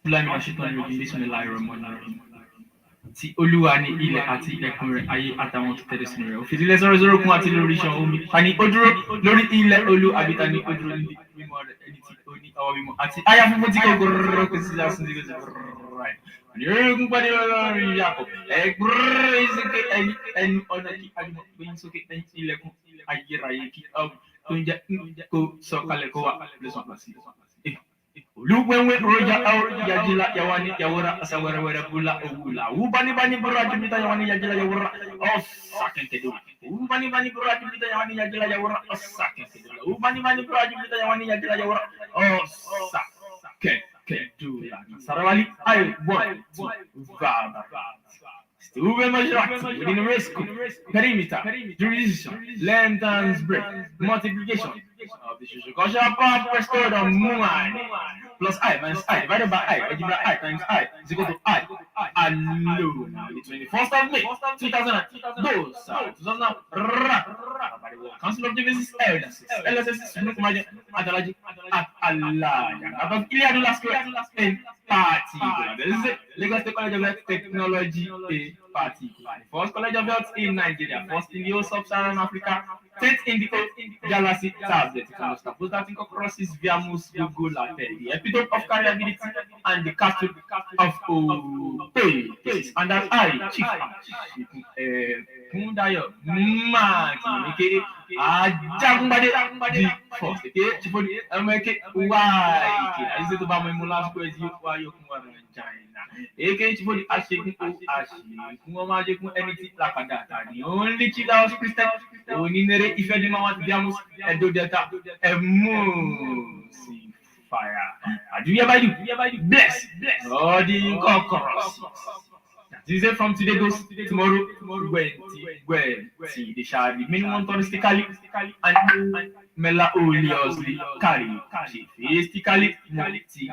Fúlàní Washington Regime Bismillahirrahmanirrahim. Tí Olúwa ní ilẹ̀ àti ẹ̀kún rẹ̀ ayé àtàwọn tó tẹ̀lé sínú rẹ̀. Òfin ilẹ̀ sọ̀rọ̀ sọ̀rọ̀ kún àti lórí iṣan omi. Tani ó dúró lórí ilẹ̀ olú àbí tani ó dúró níbi mímọ́ rẹ̀ ẹni tí ó ní ọwọ́ mímọ́. Àti àyà funfun tí kò gbòòrò kò sí àsùn tí kò sí gbòòrò rẹ̀. Ní orígun pàdé lọ́rùn Yàkọ̀. Ẹgbẹ́rẹ́ ìsìnkè ẹnu ọ̀nà kí adùnmọ̀ gbẹ̀yìn sókè ẹ̀yìn ilẹ̀kùn ayérayé kí tó ń jẹ́ kó sọ̀kalẹ̀ kó wà lẹ́sọ̀ àpàsí. Luwewe roja au yajila yawani yawara asawara wara bula ogula ubani bani buraji bita yawani yajila yawara sakente do ubani bani buraji bita yawani yajila yawara sakente do ubani bani buraji bita yawani yajila yawara sakente do sarawali I want to vada Uwe majority within rescue, perimeter, jurisdiction, length and breadth, multiplication of the social cultural power restored on Muai plus I minus I divided by I, algebra I times I is equal to I alone. The 21st of May, 2000, those 2000 by the World Council of Divisions Elders, LSS, Nukumaja, Adalaji, ILYA, above ILYA do last in particular. This is Lagos State College of Health Technology, a particular. First College of Health in Nigeria, first in the whole sub-Saharan Africa, 10th in the Galaxy tablet. Suppose that think crosses via most Google, the epitome of carriability and the castle of pay. And that I, Chief Kundayo, Maki, Jambade, the first, okay, Chief, make it why. Is it about my last question? Why you come in China? AK Chief, Ashik, Kumaji, anything like that. The only chief that was Christian, only if you didn't want to and do that, a moon. Fire. Do you ever do? Bless. Oh, the conquerors. This is from today goes tomorrow. When see the shall be minimum touristically and melaoliously carry theistically multi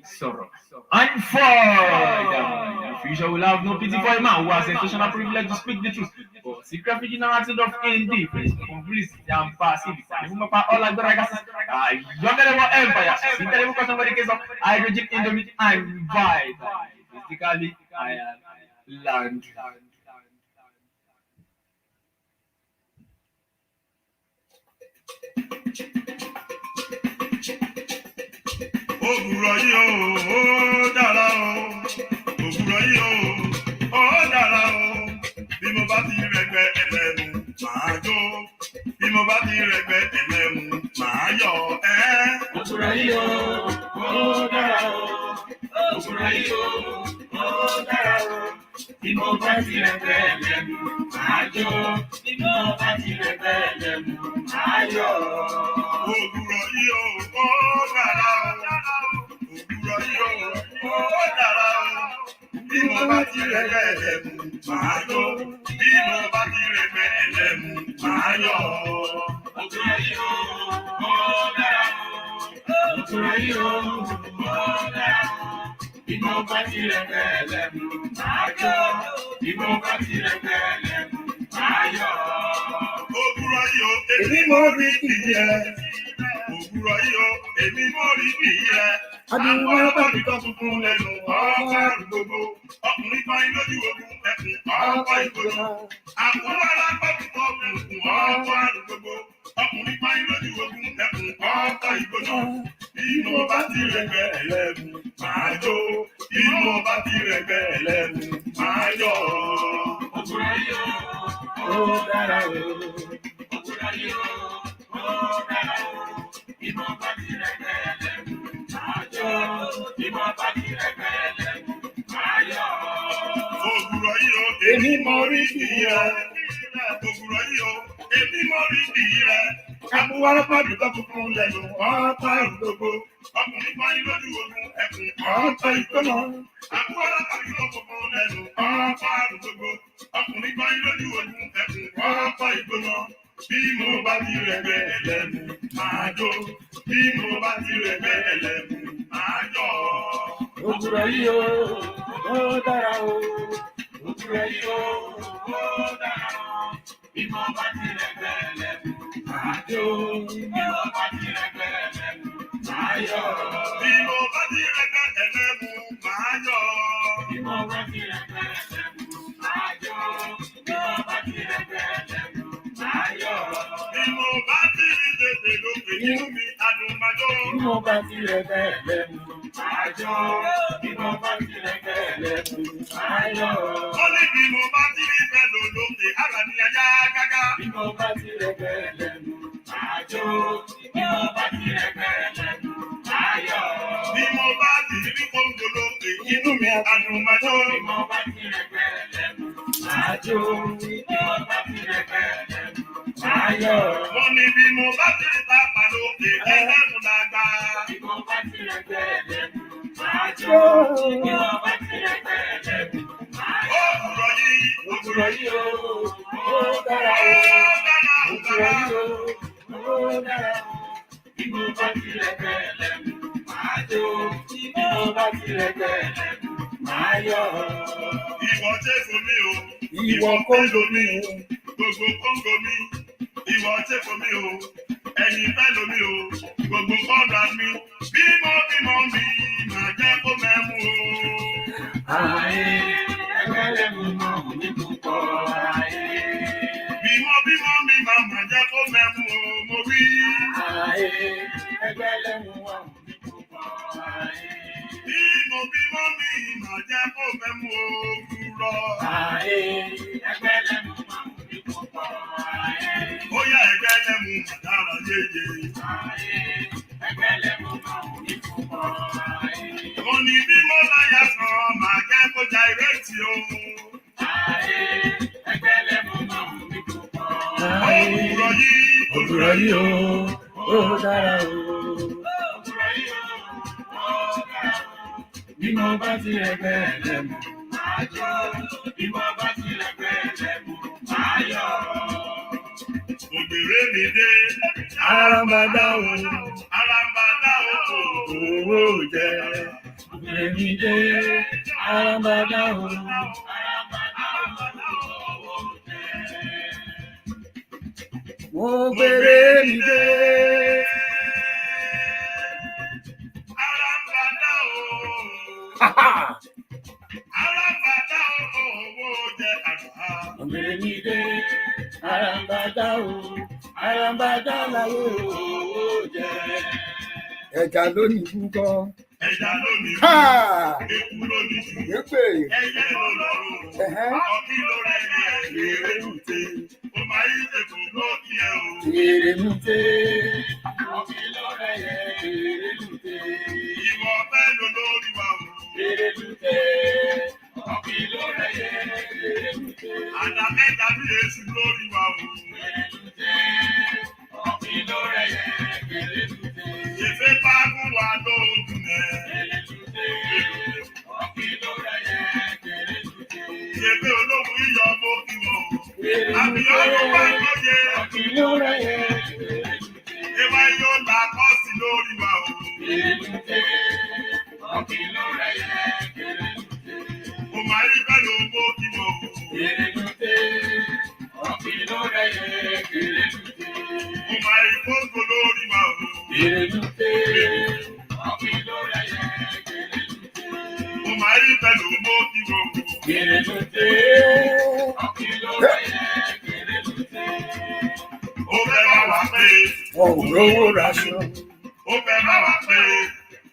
sorrow. And for the future will have no pity for a man who has a social privilege to speak the truth. But secret in an attitude of indifference, complicity, and passivity. All like the Ragas, younger than empire. See, the question for the case of hydrogen indomit and vibe. Basically, I am land. Òwúrọ̀ yìí ó dára o, òwúrọ̀ yìí ó dára o, bí mo bá ti rẹ̀gbẹ́ ẹlẹ́mu màá jó, bí mo bá ti rẹ̀gbẹ́ ẹlẹ́mu màá yọ̀ ẹ́. Òwúrọ̀ yìí ó dára o, òwúrọ̀ yìí ó dára o, bí mo bá ti rẹ̀gbẹ́ ẹlẹ́mu màá jó, bí mo bá ti rẹ̀gbẹ́ ẹlẹ́mu màá yọ̀. Òwúrọ̀ yìí ó dára o. Òwúrọ̀ yìí ó dára o, bí mo bá ti rẹ̀gbẹ́ ẹlẹ́mu màá jó, bí mo bá ti rẹ̀gbẹ́ ẹlẹ́mu màá yọ̀. Òwúrọ̀ yìí ó dára o, òwúrọ̀ yìí ó dára o, bí mo bá ti rẹ̀gbẹ́ ẹlẹ́mu màá jó, bí mo bá ti rẹ̀gbẹ́ ẹlẹ́mu màá yọ̀. Òwúrọ̀ yìí ó èmi mo rí ìyẹ́. Òwúrọ̀ yìí ó èmi mo rí ìyẹ́. Àdúgbò bàbí tó tuntun lẹ́nu ọkọ̀ àdúgbò. Ọkùnrin kan lójú ogun ẹkùn ọkọ̀ ìgbòho. Àkúrò alábàbí tó kùnkùn ọkọ̀ àdúgbò. Ọkùnrin kan lójú ogun ẹkùn ọkọ̀ ìgbòho. Bí mo bá ti rẹ̀gbẹ́ ẹlẹ́mu màá jó. Bí mo bá ti rẹ̀gbẹ́ ẹlẹ́mu màá yọ̀. Òwúrọ̀ yìí ó dára o, òwúrọ̀ yìí ó dára o, bí mo bá ti rẹ̀gbẹ́ ẹlẹ́mu màá jó, bí mo bá ti rẹ̀gbẹ́ ẹlẹ́mu màá yọ̀. Òwúrọ̀ yìí ó èmi mo rí ìyẹ́. Òwúrọ̀ yìí ó èmi mo rí ìyẹ́. Àbúwárá pàdé tó tuntun lẹ́nu ọ̀pá ìgbòho. Ọkùnrin kan lójú ogun ẹkùn ọ̀pá ìgbòho. Àbúwárá pàdé tó tuntun lẹ́nu ọ̀pá ìgbòho. Ọkùnrin kan lójú ogun ẹkùn ọ̀pá ìgbòho. Bí mo bá ti rẹ̀gbẹ́ ẹlẹ́mu màá jó. Bí mo bá ti rẹ̀gbẹ́ ẹlẹ́mu màá yọ̀. Òwúrọ̀ yìí ó dára o, òwúrọ̀ yìí ó dára o, bí mo bá ti rẹ̀gbẹ́ ẹlẹ́mu màá jó, bí mo bá ti rẹ̀gbẹ́ ẹlẹ́mu màá yọ̀. Bí mo bá ti rẹ̀gbẹ́ ẹlẹ́mu mo bá tirẹ̀ bẹ́ẹ̀ lẹ́nu. Àjọ bí mo bá tirẹ̀ bẹ́ẹ̀ lẹ́nu. Ayọ̀. Ó ní bí mo bá tirẹ̀ bẹ́ẹ̀ lò lókè, ara mi ayá gágá. Bí mo bá tirẹ̀ bẹ́ẹ̀ lẹ́nu. Àjọ bí mo bá tirẹ̀ bẹ́ẹ̀ lẹ́nu. Ayọ̀. Bí mo bá tirẹ̀ kóńgò lókè, inú mi àdùnmájọ́. Bí mo bá tirẹ̀ bẹ́ẹ̀ lẹ́nu. Àjọ bí mo bá tirẹ̀ bẹ́ẹ̀ lẹ́nu. Ayọ̀. Mo ní bí mo bá tirẹ̀ pápá lókè, ẹlẹ́nu làgbà. Bí mo bá tirẹ̀ bẹ́ẹ̀ lẹ́nu. Àjọ bí mo bá tirẹ̀ bẹ́ẹ̀ lẹ́nu. Òwúrọ̀ yìí ó dára ó. Òwúrọ̀ yìí ó dára ó. Bí mo bá tirẹ̀ bẹ́ẹ̀ lẹ́nu. Àjọ bí mo bá tirẹ̀ bẹ́ẹ̀ lẹ́nu. Ayọ̀. Ìwọ Jésù mi o. Ìwọ kóńgò mi o. Gbogbo kóńgò mi. Ìwọ Jésù mi o. Ẹ̀yin fẹ́lò mi o. Gbogbo kọ́ńdà mi. Bímọ mi. Màá jẹ́ kó mẹ́mú o. Ayé ẹgbẹ́ lẹ́nu náà ní púpọ̀ ayé. Bímọ mi. Màá jẹ́ kó mẹ́mú o. Mo wí. Ayé ẹgbẹ́ lẹ́nu náà ní púpọ̀ ayé. Bímọ mi. Màá jẹ́ kó mẹ́mú o. Kúrọ̀. Ayé ẹgbẹ́ lẹ́nu náà ní púpọ̀ ayé. Ó yá ẹgbẹ́ lẹ́mu màdára yéye. Ayé ẹgbẹ́ lẹ́nu náà ní púpọ̀ ayé. Mo ní bí mo láyà sàn, màá jẹ́ kó Gyration o. Ayé ẹgbẹ́ lẹ́nu náà ní púpọ̀ ayé. Òwúrọ̀ yìí ó dára ó. Òwúrọ̀ yìí ó dára ó. Bí mo bá tirẹ̀ bẹ́ẹ̀ lẹ́mu. Àjọ bí mo bá tirẹ̀ bẹ́ẹ̀ lẹ́mu. Ayọ̀. Ògbèrè mi dé. Arambada o. Arambada o. Owó jẹ. Ògbèrè mi dé. Arambada o. Mo gbèrè mi dé. Arambada o. Arambada o. Owó jẹ àgbà. Ògbèrè mi dé. Arambada o. Arambada láyé owó jẹ. Ẹja lónìí púpọ̀. Ẹja lónìí. Eku lónìí. Yépè. Ẹyẹ lọ́rùn. Ọkí ló rẹ̀ ní èrè lùté. Ó máa yí ètò lókì ẹ̀ o. Èrè lùté. Ọkí ló rẹ̀ yẹ èrè lùté. Ìwọ fẹ́ lò lórí wa o. Èrè lùté. Ọkí ló rẹ̀ yẹ èrè lùté. Àdá mẹ́ta bí èsì lórí wa o. Èrè lùté. Ọkí ló rẹ̀ yẹ èrè lùté. Ìfẹ́ bá gún wa lóògùn ẹ̀. Èrè lùté. Ọkí ló rẹ̀ yẹ èrè lùté. Ìfẹ́ olóhùn yíyọ mọ́ kí wọ́n o. Èrè Àbí lùté. ọdún wá lóye. Ọkí ló rẹ̀ yẹ èrè lùté. Ìwà yóò là kọ́sì lórí wa o. Èrè lùté. Ọkí ló rẹ̀ yẹ èrè lùté. Mo máa rí bẹ́ẹ̀ ló mọ́ kí wọ́n o. Èrè lùté. Ọkí ló rẹ̀ yẹ èrè lùté. Mo máa rí kóńgò lórí wa o. Èrè lùté. Ọkí ló rẹ̀ yẹ èrè lùté. Mo máa rí bẹ́ẹ̀ ló mọ́ kí wọ́n o. Èrè lùté. Ọkí ló rẹ̀ yẹ èrè lùté. Ó fẹ́ bá wa pé. Wọn ò rówó raṣọ. Ó fẹ́ bá wa pé.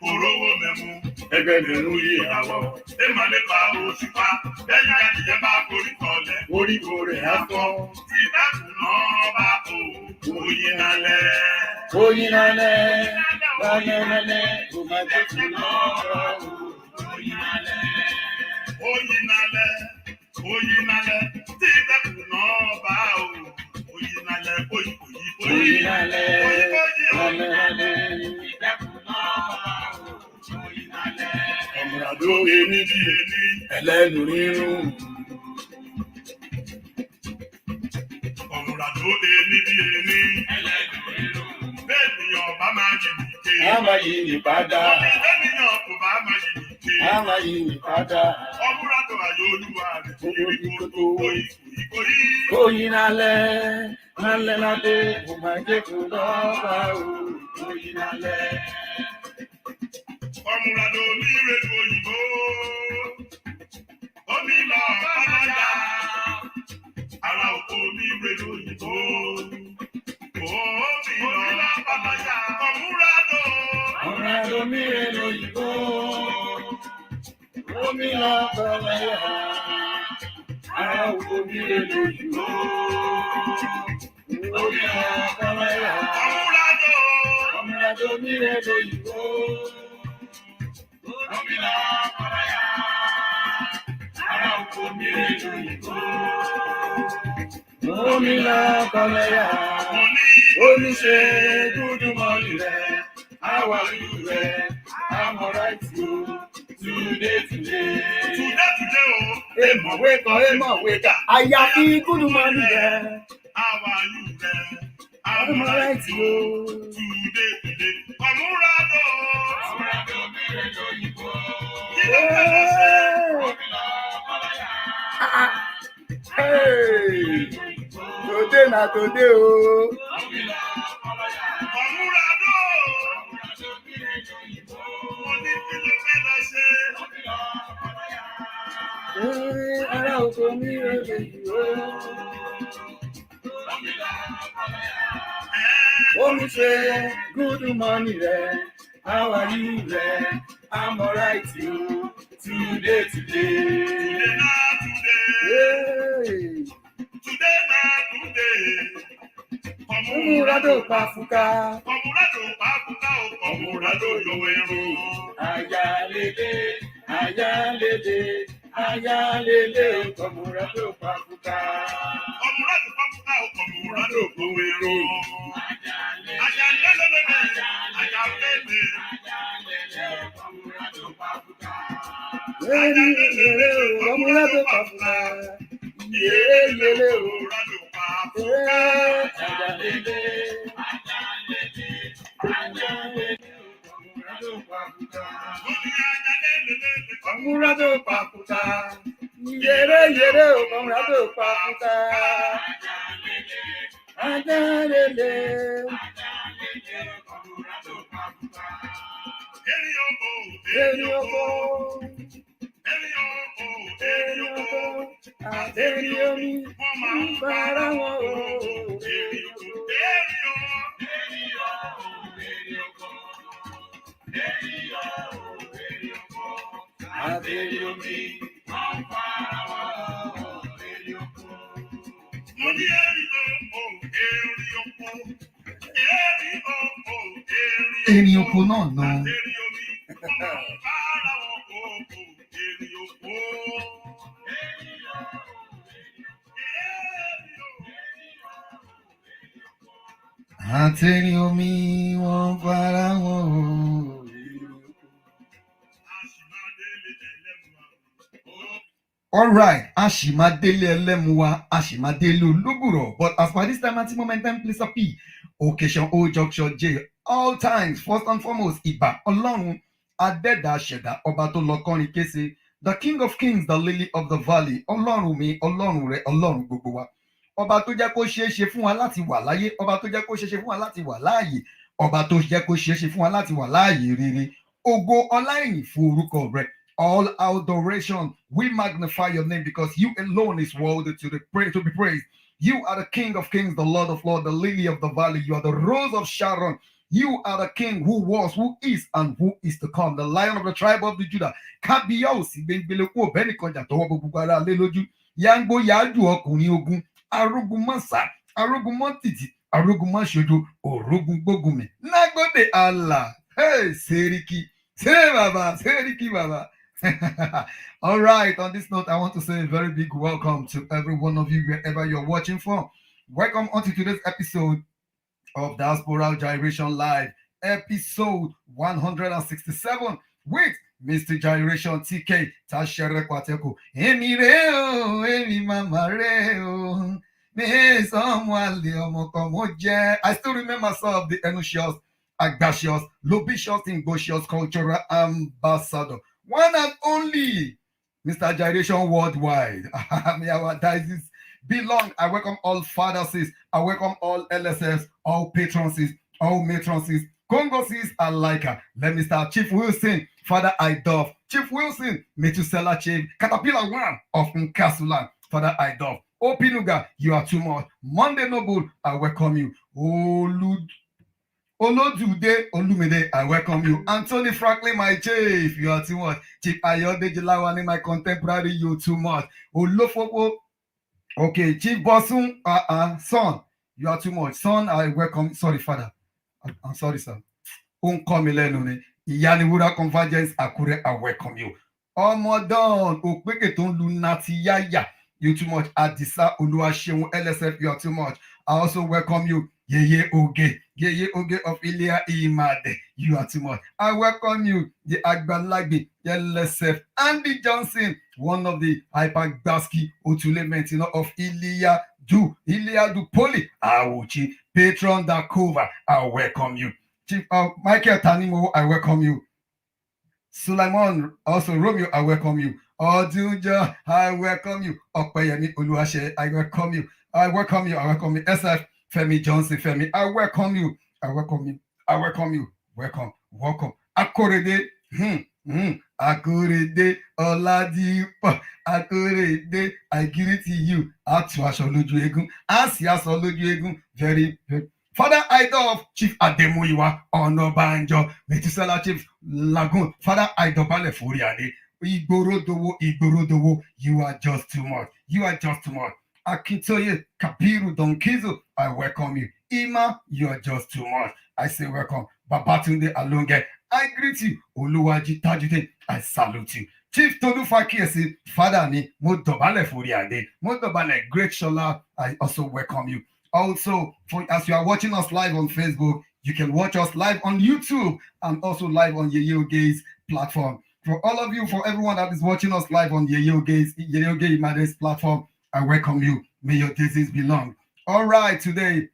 Kò rówó mẹ́mu. Ẹgbẹ́ mi ń yí àwọ̀. Ẹ máa nípa òṣùpá. Lẹ́yìn adìyẹ bá forí kọlẹ̀. Oríko rẹ̀ á fọ́. Tí dákun náà bá o. Oyin nálẹ̀. Oyin lálẹ́, lálẹ́ lálẹ́, kò máa tètè lọ́rọ̀ o. Oyin lálẹ́. Oyin nálẹ̀. Oyin nálẹ̀. Tí dákun náà bá o. Oyin nálẹ̀. Oyin. Oyin lálẹ́, Oyin. lálẹ́ lálẹ́, ìdẹ́kun náà bá o. Oyin lálẹ́. Ọ̀mùràdó èmi bí èmi, ẹlẹ́nu rírun. Ọ̀mùràdó èmi bí èmi. Ẹlẹ́nu rírun. Bẹ́ẹ̀ ni ọba máa yí mi ké. A máa yí ní padà. Bẹ́ẹ̀ ni ọkọ̀ bá máa yí mi ké. A máa yí ní padà. Ọmúradò àyè olúwa rẹ̀. Oríkoto. Ìkòyí. Oyin lálẹ́, lálẹ́ lálẹ́, kò máa tètè lọ́rọ̀ o. Oyin lálẹ́. Ọmúradò ní ìrètò òyìnbó. Omi lọ ọlọ́jà. Ara òkò ní ìrètò òyìnbó. Omi lọ ọlọ́jà. Ọmúradò. omi lọ́kọ̀ọ́yà. Ara omi lè lóyún. Omi lọ́kọ̀ọ́yà. Ọmọlàdó mi lè lóyún. Omi lọ́kọ̀ọ́yà. Ara omi lè lóyún. Omi lọ́kọ̀ọ́yà. Oníṣe dúdú mọ́lì rẹ̀. How are you there? I'm alright too. Today. Emo weka. Àyàfi good morning there. How are you there? I'm alright too. Today. Ọmúradó mi rẹ̀ lóyìnbó. Kí ló fẹ́ lọ ṣe? Hey, today na today o. Ọmúradó mi rẹ̀ lóyìnbó. Mo ní kí ló fẹ́ lọ ṣe? Ara oko mi rẹ̀ lóyìnbó. Omi ṣe good morning rẹ̀. How are you rẹ̀? I'm alright too. Today. Today na today. Ọmúradó pàfùkà. Ọmúradó pàfùkà o. Ọmúradó yọ̀wé rún. Ayálélé. Ọmúradó pàfùkà. Ọmúradó pàfùkà o. Ọmúradó yọ̀wé rún. Ayálélé. Ọmúradó pàfùkà. Yélé o. Ọmúradó pàfùkà. Yélé o. Ọmúradó pàfùkà. Yéré o. Ọmúradó pàfùkà. Ajálélé. Eri oko. Àtẹ̀rí omi ń bára wọn o. Àtẹ̀rí omi ń bára wọn o. Mo ní èrè oko náà nà. Àtẹ̀rí omi wọ́n fara wọn o. All right, Ashimadele Elemuwa, Ashimadele Oluguro. But as for this time, at momentum, please appeal. Occasion O Junction J. All times, first and foremost, Iba Ọlọ́run Adẹ́dàá Ṣẹ̀dá Ọba tó lọ kọrin kése. The King of Kings, the Lily of the Valley. Ọlọ́run mi, Ọlọ́run rẹ, Ọlọ́run gbogbo wa. Ọba tó jẹ́ kó ṣeé ṣe fún wa láti wà láyé, ọba tó jẹ́ kó ṣeé ṣe fún wa láti wà láàyè, ọba tó jẹ́ kó ṣeé ṣe fún wa láti wà láàyè rere. Ògo ọlá ìyìn fún orúkọ rẹ. All adoration, we magnify your name because you alone is worthy to be praised. You are the King of Kings, the Lord of Lords, the Lily of the Valley. You are the Rose of Sharon. You are the King who was, who is, and who is to come. The Lion of the tribe of the Judah. Kábíyèsí gbẹngbẹlẹkú ọbẹ nìkan jà tọwọ́ gbogbo ara lé lójú. Yàngbó yájú ọkùnrin ogun. Arógun mọ́sá, arógun mọ́tìtì, arógun mọ́ṣojo, òrógun gbógunmi. Nágbódé Allah. Hey, Seriki. Say Baba, Seriki Baba. All right, on this note, I want to say a very big welcome to every one of you wherever you're watching from. Welcome onto today's episode of Diaspora Gyration Live, episode 167 with Mr. Gyration TK Tashere Kwateko. Emi reo, emi mama reo. Me someone I still remember myself, the Enusios, Agdacious, Lobicious, Ingocious Cultural Ambassador. One and only Mr. Gyration Worldwide. May our diocese belong. I welcome all fathers. I welcome all LSS, all patrons, all matrons, Congosis and Laika. Let me start. Chief Wilson, Father Idolf. Chief Wilson, Metusela Chief, Caterpillar 1 of Nkasulan, Father Idolf. Opinuga, you are too much. Monday Noble, I welcome you. Olojude Olumide, I welcome you. Anthony Franklin, my chief, you are too much. Chief Ayode Jilawani, my contemporary, you too much. Olofopo, okay. Chief Bosun, son, you are too much. Son, I welcome. Sorry, father. I'm sorry, sir. Unkomilenu ni. Iyaniwura Convergence Akure, I welcome you. Ọmọdán òpèkè tó ń lu nati yáyà, you too much. Adisa Oluwaseun LSF, you are too much. I also welcome you. Yeye Oge of ILYA Imade, you are too much. I welcome you. The Agbalagbe LSF, Andy Johnson, one of the Hypergbaski Otulement, of ILYA do Poly. Awuchi, Patron Dakova, I welcome you. Chief Michael Tanimo, I welcome you. Sulaiman, also Romeo, I welcome you. Oduja, I welcome you. Opeyemi Oluwase, I welcome you. I welcome you. I welcome you. SF Femi Johnson, Femi, I welcome you. I welcome you. I welcome you. Welcome. Akorede, Akorede, Oladipo, Akorede, I give it to you. Atu aṣọ lójú eégún, asi aṣọ lójú eégún. Very. Father Idol of Chief Ademuyiwa Onabanjo, Metusela Chief Lagoon, Father Idol Bale Furiade, Igborodowo, you are just too much. You are just too much. Akintoye Kabiru Donkizo, I welcome you. Ima, you are just too much. I say welcome. Babatunde Alonge, I greet you. Oluwaji Tajude, I salute you. Chief Tolu Fakiesi, Father ni Modobale Furiade, Modobale Great Shola, I also welcome you. Also, as you are watching us live on Facebook, you can watch us live on YouTube and also live on Yeye Oge's platform. For all of you, for everyone that is watching us live on Yeye Oge Imade's platform, I welcome you. May your disease be long. All right, today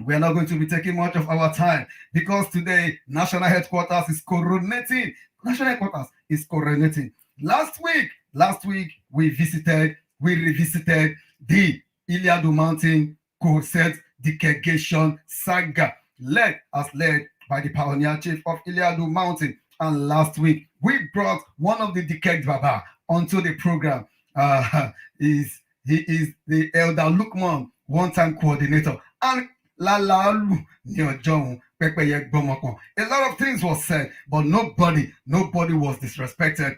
we are not going to be taking much of our time because today National Headquarters is coronating. National Headquarters is coronating. Last week we revisited the ILYA Mountain Corset DEKKEGATION SAGA, led by the pioneer chief of ILYA Mountain. And last week we brought one of the Dekeg Baba onto the program. He is the Elder Lukman, one-time coordinator. And Lalalu Nyojon Pepeye Gbomokon. A lot of things was said, but nobody was disrespected.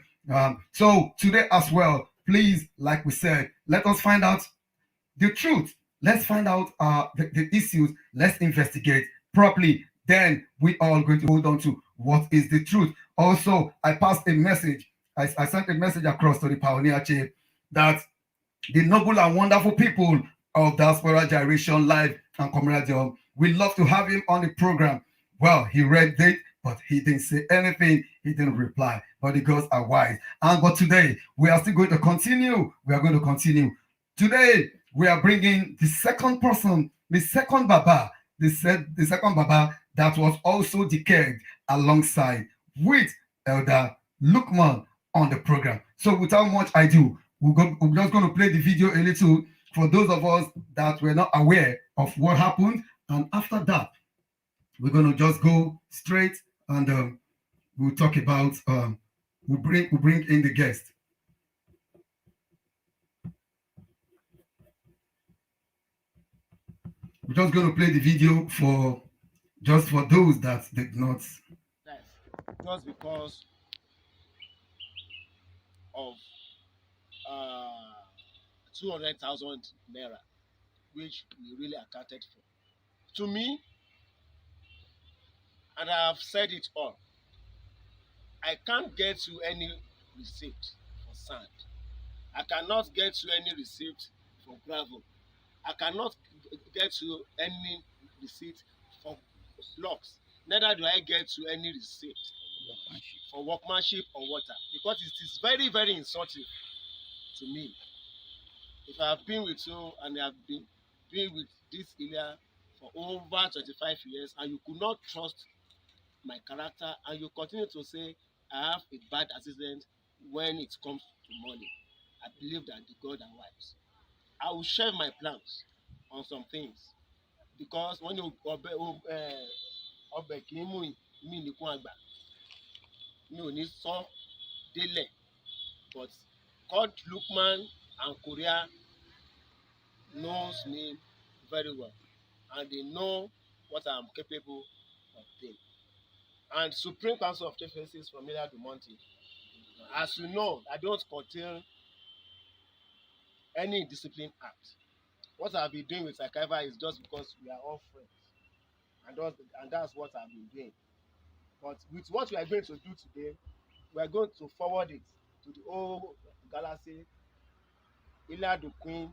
So today as well, please, like we said, let us find out the truth. Let's find out the issues. Let's investigate properly. Then we are going to hold on to what is the truth. Also, I passed a message. I sent a message across to the pioneer chief that the noble and wonderful people of Diaspora Gyration Live and Comrade, we love to have him on the program. Well, he read it, but he didn't say anything. He didn't reply. But the gods are wise. But today, we are still going to continue. We are going to continue. Today, we are bringing the second person, the second Baba, the second Baba that was also Dekeg alongside with Elder Lukman on the program. So without much ado, we're just going to play the video a little for those of us that were not aware of what happened. And after that, we're going to just go straight and we'll talk about, we'll bring in the guest. We're just going to play the video for those that did not. Just because of 200,000 naira, which we really accounted for. To me, and I have said it all, I can't get to any receipt for sand. I cannot get to any receipt for gravel. I cannot get to any receipt for blocks. Neither do I get to any receipt for workmanship or water, because it is very, very insulting to me. If I have been with you and I have been with this ILYA for over 25 years and you could not trust my character and you continue to say I have a bad assistant when it comes to money, I believe that the God are wise. I will share my plans on some things, because when you ọbẹ̀ kì í mú mi nìkún àgbà mi ò ní sọ délẹ̀, but God Lukman and Korea knows me very well and they know what I am capable obtained. And Supreme Council of Chiefs from ILYA do Monte, as you know, I don't curtail any discipline act. What I've been doing with SAGA is just because we are all friends, and that's what I've been doing. But with what we are going to do today, we are going to forward it to the whole galaxy, ILYA the Queen,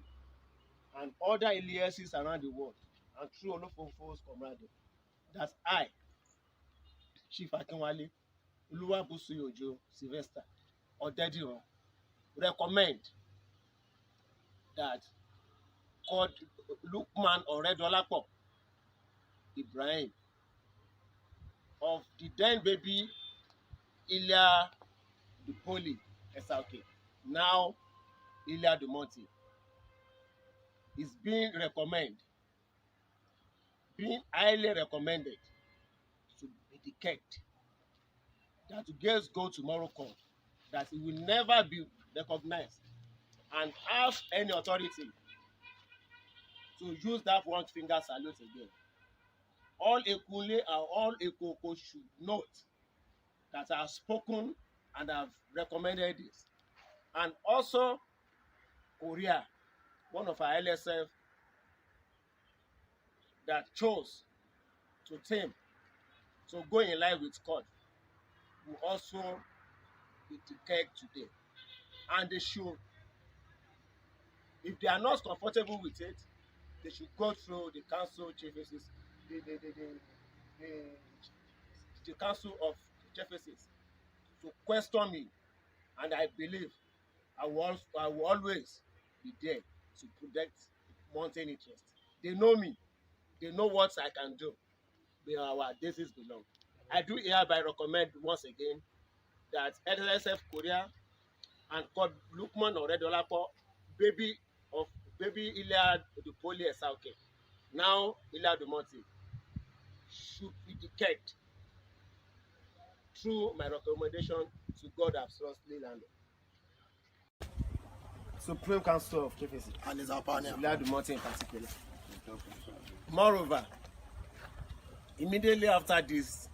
and other ILYAs around the world, and through Olofofo's camaraderie, that I, Chief Akinwale Oluwabusuyojo Sylvester Odediran, recommend that called Lukman Oredolapo Ibrahim of the then baby ILYA the Poly SAGA, now ILYA the Monte, is being highly recommended to be decked, that to girls go tomorrow court, that it will never be recognized and have any authority to use that one finger salute again. All Ekunle and all Ekoko should note that I have spoken and have recommended this. And also Korea, one of our LSF that chose to tame, to go in line with court, will also be decked today. And they should, if they are not comfortable with it, they should go through the council chiefs, the council of chiefs to question me, and I believe I will always be there to protect mountain interest. They know me, they know what I can do where our daisies belong. I do hereby recommend once again that LSF Korea and called Lukman Oredolapo, baby ILYA the Poly SAGA, now ILYA the Monte, should be decked through my recommendation to God absolutely landed. Supreme Council of Chiefs and his ILYA the Monte in particular. Moreover, immediately after this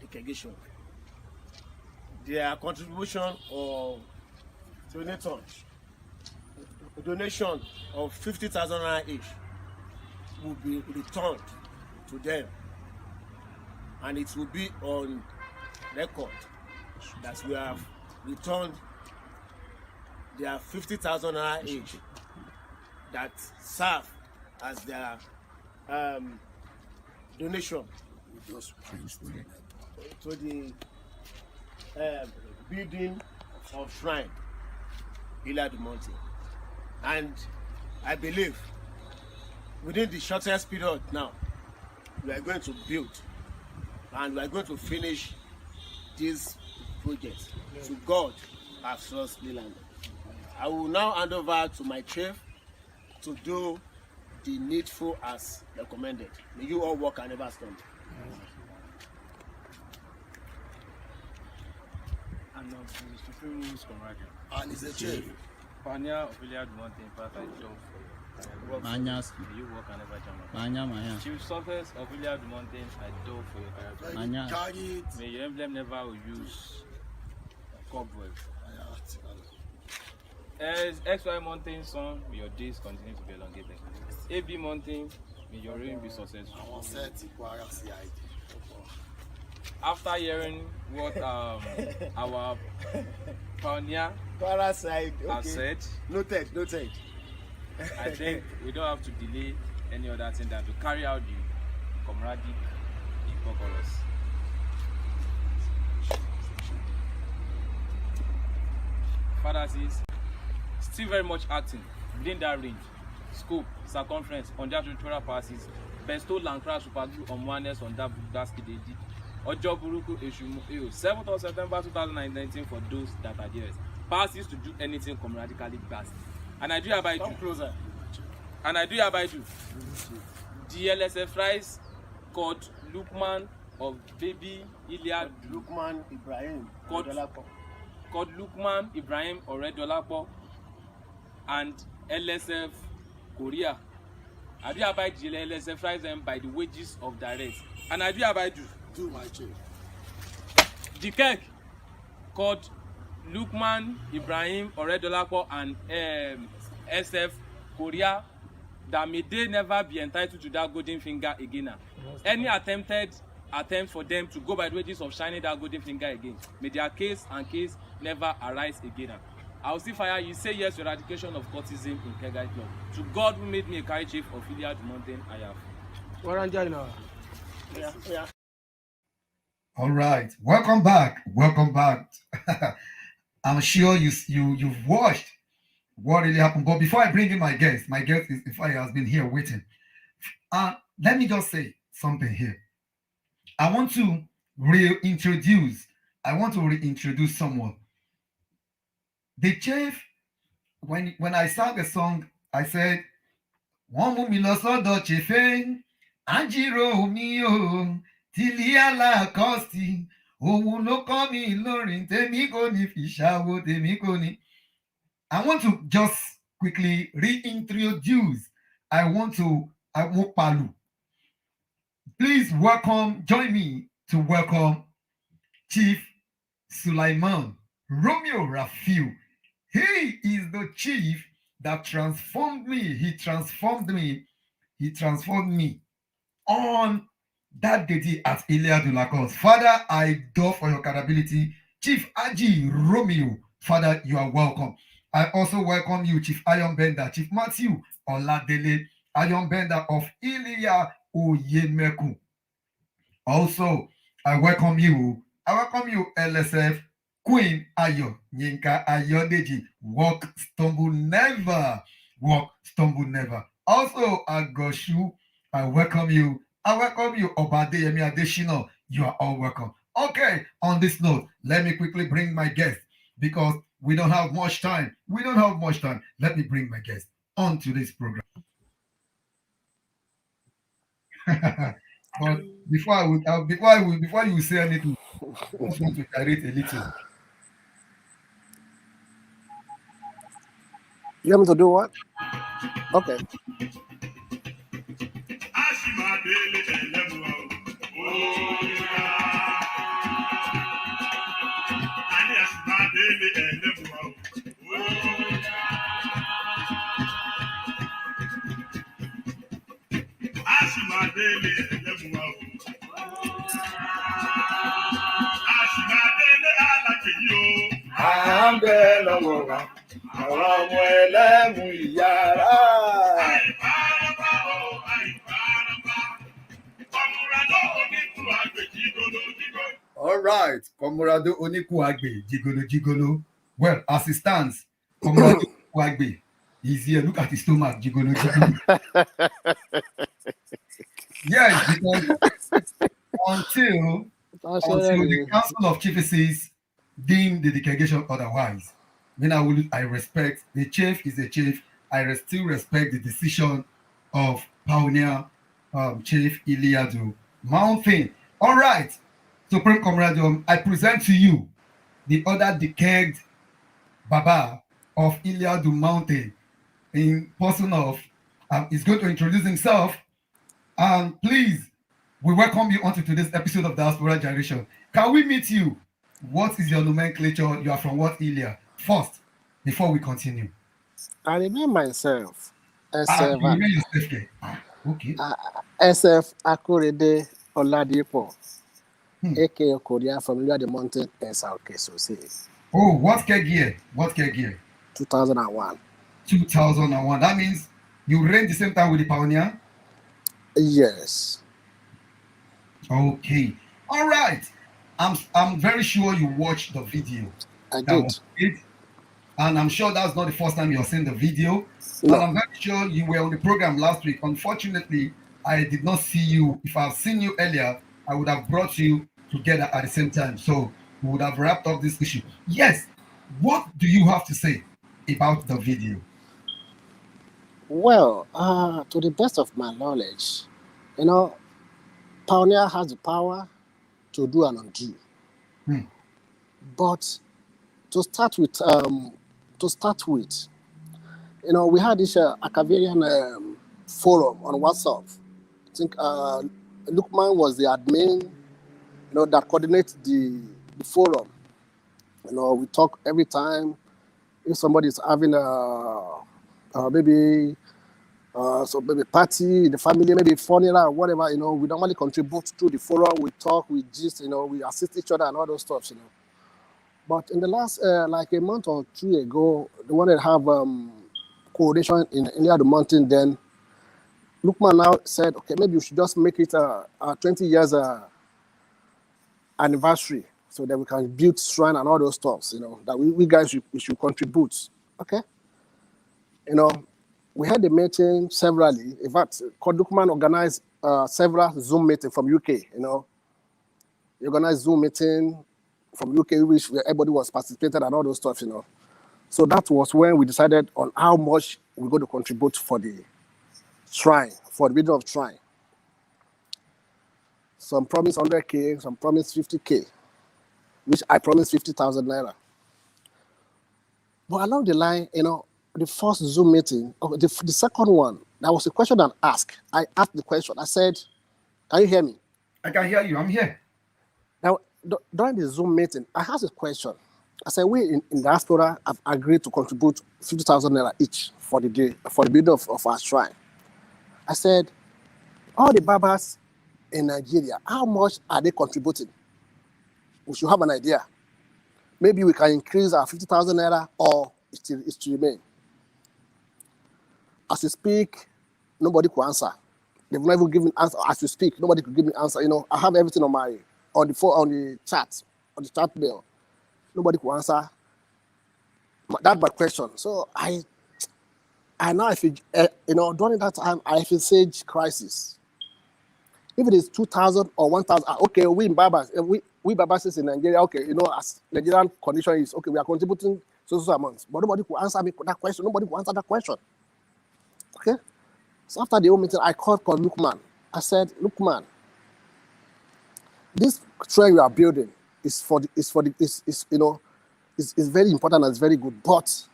DEKKEGATION, their contribution of donation of 50,000 naira each will be returned to them, and it will be on record that we have returned their 50,000 naira each that serve as their donation to the building of shrine ILYA the Monte. And I believe within the shortest period now, we are going to build and we are going to finish this project to God absolutely landed. I will now hand over to my chief to do the needful as recommended. May you all work and never stop. And of the Supreme Commander. And he's a chief. Pioneer of ILYA the Monte, in fact, I job. Manyas. May you work and never jump. Manya. Chief Success of ILYA the Monte, I do for your character. Manya. May your emblem never use cobweb. As XY Mountain son, may your days continue to be elongated. AB Mountain, may your reign be successful. After hearing what our pioneer has said, Noted. I think we don't have to delay any other thing than to carry out the camaraderie colors. Father says, still very much acting within that range, scope, circumference on their territorial passes, bestow Lankra super glue on oneness on that skid. Ojo Buruku Eshumu 7th of September 2019 for those that are there. Passes to do anything comradically best. And I do hereby do. Closer. And I do hereby do. The LSF rise called Lukman of baby ILYA Lukman Ibrahim called Lukman Ibrahim Oredolapo and LSF Korea. I do hereby do LSF rise them by the wages of direct. And I do hereby do Do my chief. The KEK called Lukman, Ibrahim, Oredolapo, and SF Korea that may they never be entitled to that golden finger again. Any attempt for them to go by the wages of shining that golden finger again, may their case never arise again. I will still fire you. Say yes to eradication of cultism in Kegai Club. To God who made me a carry chief of ILYA Mountain, I have. Yeah. All right, welcome back. I'm sure you've watched what really happened. But before I bring in my guest is Ifeanyi has been here waiting. Let me just say something here. I want to reintroduce someone. The chief, when I sang the song, I said, "Wọ́n mú mi lọ sọ́dọ̀ Chife, Ajiro mi o, Tiliala Kosti, òun ló kọ́ mi lórin, tèmi kò ní fi ṣàwo, tèmi kò ní." I want to just quickly reintroduce. I want Palu. Please join me to welcome Chief Sulaiman Romeo Rafiu. He is the chief that transformed me. He transformed me on that day at ILYA Dulacos. Father, I adore for your capability. Chief Aji Romeo, Father, you are welcome. I also welcome you, Chief Iron Bender, Chief Matthew Oladele, Iron Bender of ILYA Oyemeku. Also, I welcome you, LSF Queen Ayo Yinka Ayodeji. Walk, stumble never. Also, Agoshu, I welcome you, Obadeyemi Adeshina. You are all welcome. Okay, on this note, let me quickly bring my guest because we don't have much time. Let me bring my guest onto this program. But before you say anything, I just want to narrate a little. You want me to do what? Okay. All right, Comrado Onikuagbe, Jigolo. Well, as it stands, Comrado Onikuagbe is here. Look at his stomach, Jigolo. Yes, because until the Council of Chiefs deem the delegation otherwise, then I respect the chief is the chief. I still respect the decision of Pioneer Chief ILYA Mountain. All right, Supreme Comrade, I present to you the other decade Baba of ILYA Mountain in person of is going to introduce himself. And please, we welcome you onto today's episode of Diaspora Gyration. Can we meet you? What is your nomenclature? You are from what ILYA? First, before we continue. I remain myself. You remain yourself. Okay. SF Akorede Oladipo, aka Korea from ILYA Mountain in South Keso. Oh, what care gear? 2001. 2001. That means you ran the same time with the Pioneer? Yes. Okay. All right. I'm very sure you watched the video. I did. And I'm sure that's not the first time you're seeing the video. No. And I'm very sure you were on the program last week. Unfortunately, I did not see you. If I had seen you earlier, I would have brought you together at the same time. So we would have wrapped up this issue. Yes. What do you have to say about the video? Well, to the best of my knowledge, Pioneer has the power to do and undo. But to start with, we had this Akavarian forum on WhatsApp. I think Lukman was the admin, that coordinate the forum. We talk every time. If somebody is having maybe party in the family, maybe funeral or whatever, we normally contribute to the forum. We talk, we gist, we assist each other and all those stuff, But in the last, like a month or two ago, they wanted to have coordination in near the mountain. Then Lukman now said, okay, maybe you should just make it a 20 years anniversary, so that we can build shrine and all those stuff, that we guys we should contribute. Okay. We had a meeting severally. In fact, Lukman organized several Zoom meetings from UK, He organized Zoom meeting from UK, which everybody was participating and all those stuff, So that was when we decided on how much we're going to contribute for the shrine, for the building of shrine. Some promised 100K, some promised 50K, which I promised 50,000 naira. But along the line, the first Zoom meeting, the second one, there was a question and ask. I asked the question. I said, can you hear me? I can hear you. I'm here. Now, during the Zoom meeting, I asked a question. I said, we in Diaspora have agreed to contribute 50,000 naira each for the day, for the building of our shrine. I said, all the Babas in Nigeria, how much are they contributing? We should have an idea. Maybe we can increase our 50,000 naira or it's to remain. As we speak, nobody could answer. They've never given answer. As we speak, nobody could give me answer. I have everything on the chat bill. Nobody could answer that my question. So I now I feel during that time I feel sage crisis. If it is 2,000 or 1,000, okay, we in Babas, we Babas in Nigeria, okay, as Nigerian condition is, okay, we are contributing so amounts. But nobody could answer me that question. Nobody could answer that question. Okay? So after the whole meeting, I called Lukman. I said, Lukman, this train you are building is very important and it's very good, but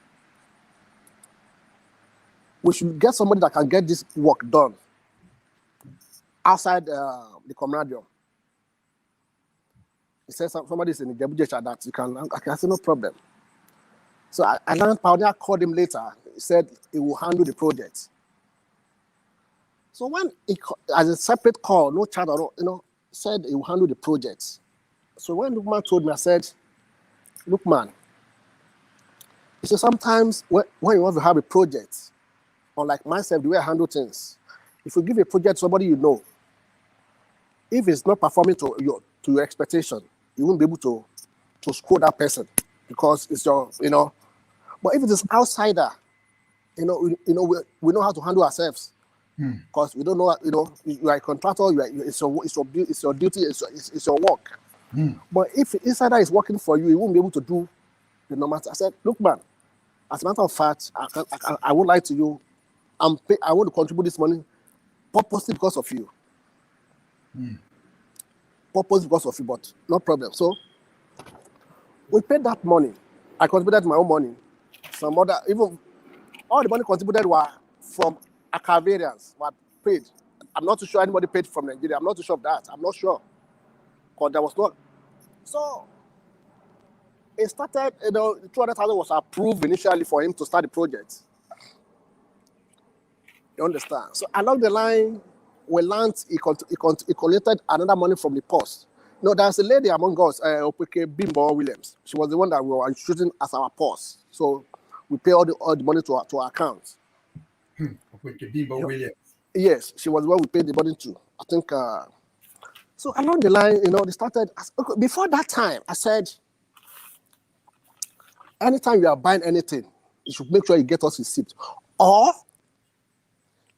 we should get somebody that can get this work done outside the comradium. He said somebody is in the Gyration that you can. I said no problem. So I learned Pioneer called him later. He said he will handle the project. So when as a separate call, no chat, said he will handle the project. So when Lukman told me, I said, Lukman, he said sometimes when you want to have a project, unlike myself, the way I handle things, if you give a project to somebody if it's not performing to your expectation, you won't be able to score that person because it's your, But if it is outsider, we know how to handle ourselves because we don't know, you are a contractor, it's your duty, it's your work. But if insider is working for you, you won't be able to do the normal. I said, look, man, as a matter of fact, I won't lie to you. I want to contribute this money purposely because of you. Purposely because of you, but no problem. So we paid that money. I contributed my own money. Some other, even all the money contributed were from Akavarians, were paid. I'm not too sure anybody paid from Nigeria. I'm not too sure of that. I'm not sure. Because there was not. So it started, 200,000 was approved initially for him to start the project. You understand? So along the line, we learned he collected another money from the post. There's a lady among us, Bimbo Williams. She was the one that we were shooting as our post. So we pay all the money to our account. Bimbo Williams. Yes, she was the one we paid the money to. I think. So along the line, they started. Before that time, I said, anytime you are buying anything, you should make sure you get us receipt. Or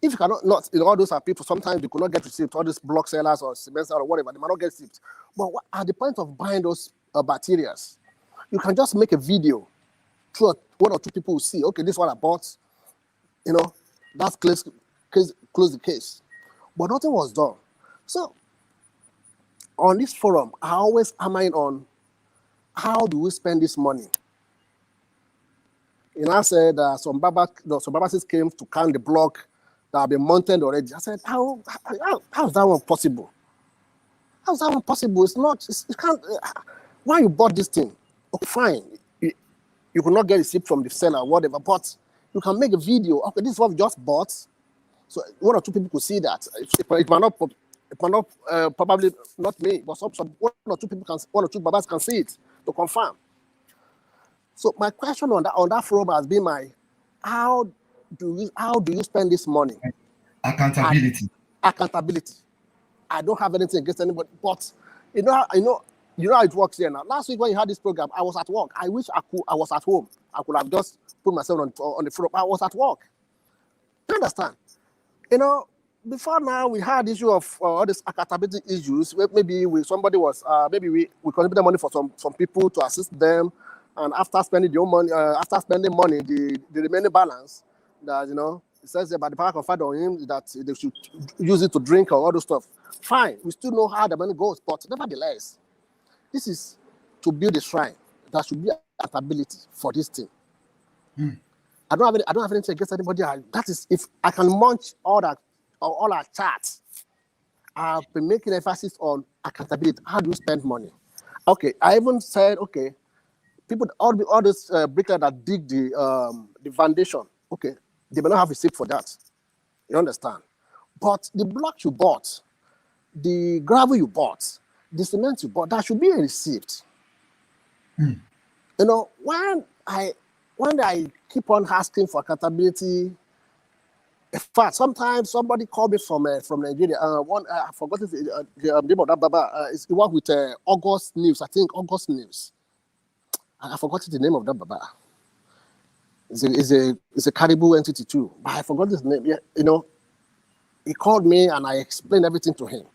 if you cannot, all those are people, sometimes they could not get receipt, all these block sellers or cement sellers or whatever, they might not get receipt. But at the point of buying those materials, you can just make a video. One or two people will see, okay, this one I bought, that's close the case. But nothing was done. So on this forum, I always hammer on how do we spend this money? I said some Babas came to count the block that have been mounted already. I said, how is that one possible? How's that possible? It's not. You can't. Why you bought this thing? Okay, fine. You could not get a receipt from the seller or whatever, but you can make a video. Okay, this is what we just bought. So one or two people could see that. It might not. Probably not me, but some one or two people one or two babas can see it to confirm. So my question on that forum has been how do you spend this money? Accountability. Accountability. I don't have anything against anybody, but you know how it works here now. Last week when you had this program, I was at work. I wish I was at home. I could have just put myself on the floor. I was at work. You understand? Before now we had issue of all these accountability issues. Maybe somebody was maybe we contributed money for some people to assist them, and after spending money, the remaining balance that it says that by the power conferred on him that they should use it to drink or all those stuff. Fine, we still know how the money goes, but nevertheless, this is to build a shrine. There should be accountability for this thing. I don't have anything against anybody. That is, if I can munch all our charts, I've been making emphasis on accountability. How do you spend money? Okay, I even said, okay, people, all those bricklayers that dig the foundation, okay, they may not have a receipt for that. You understand? But the block you bought, the gravel you bought, the cement you bought, that should be a receipt. When I keep on asking for accountability, in fact, sometimes somebody called me from Nigeria. I forgot the name of that baba. It's the one with August News. I think August News. I forgot the name of that baba. It's a Caribou entity too, but I forgot his name. Yeah, he called me and I explained everything to him.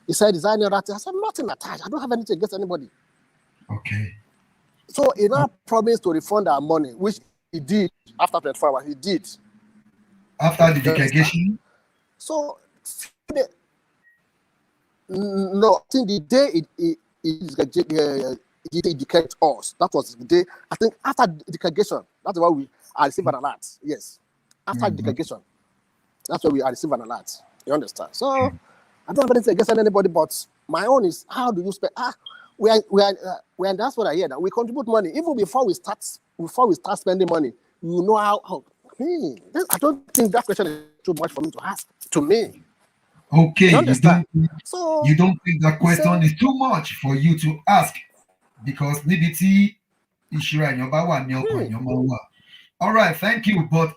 He said, "Is there any other thing?" I said, "Nothing attached. I don't have anything against anybody." Okay. So he now promised to refund our money, which he did after 24 hours. He did. After the delegation? So, no, I think the day it educated us, that was the day, I think after the delegation, that's why I received an alert. Yes. After the delegation, that's why I received an alert. You understand? So, I don't have anything against anybody, but my own is, how do you spend? We are that's what I hear. That we contribute money. Even before we start spending money, you know how I don't think that question is too much for me to ask. To me. Okay, you don't think that question is too much for you to ask because maybe all right, thank you. But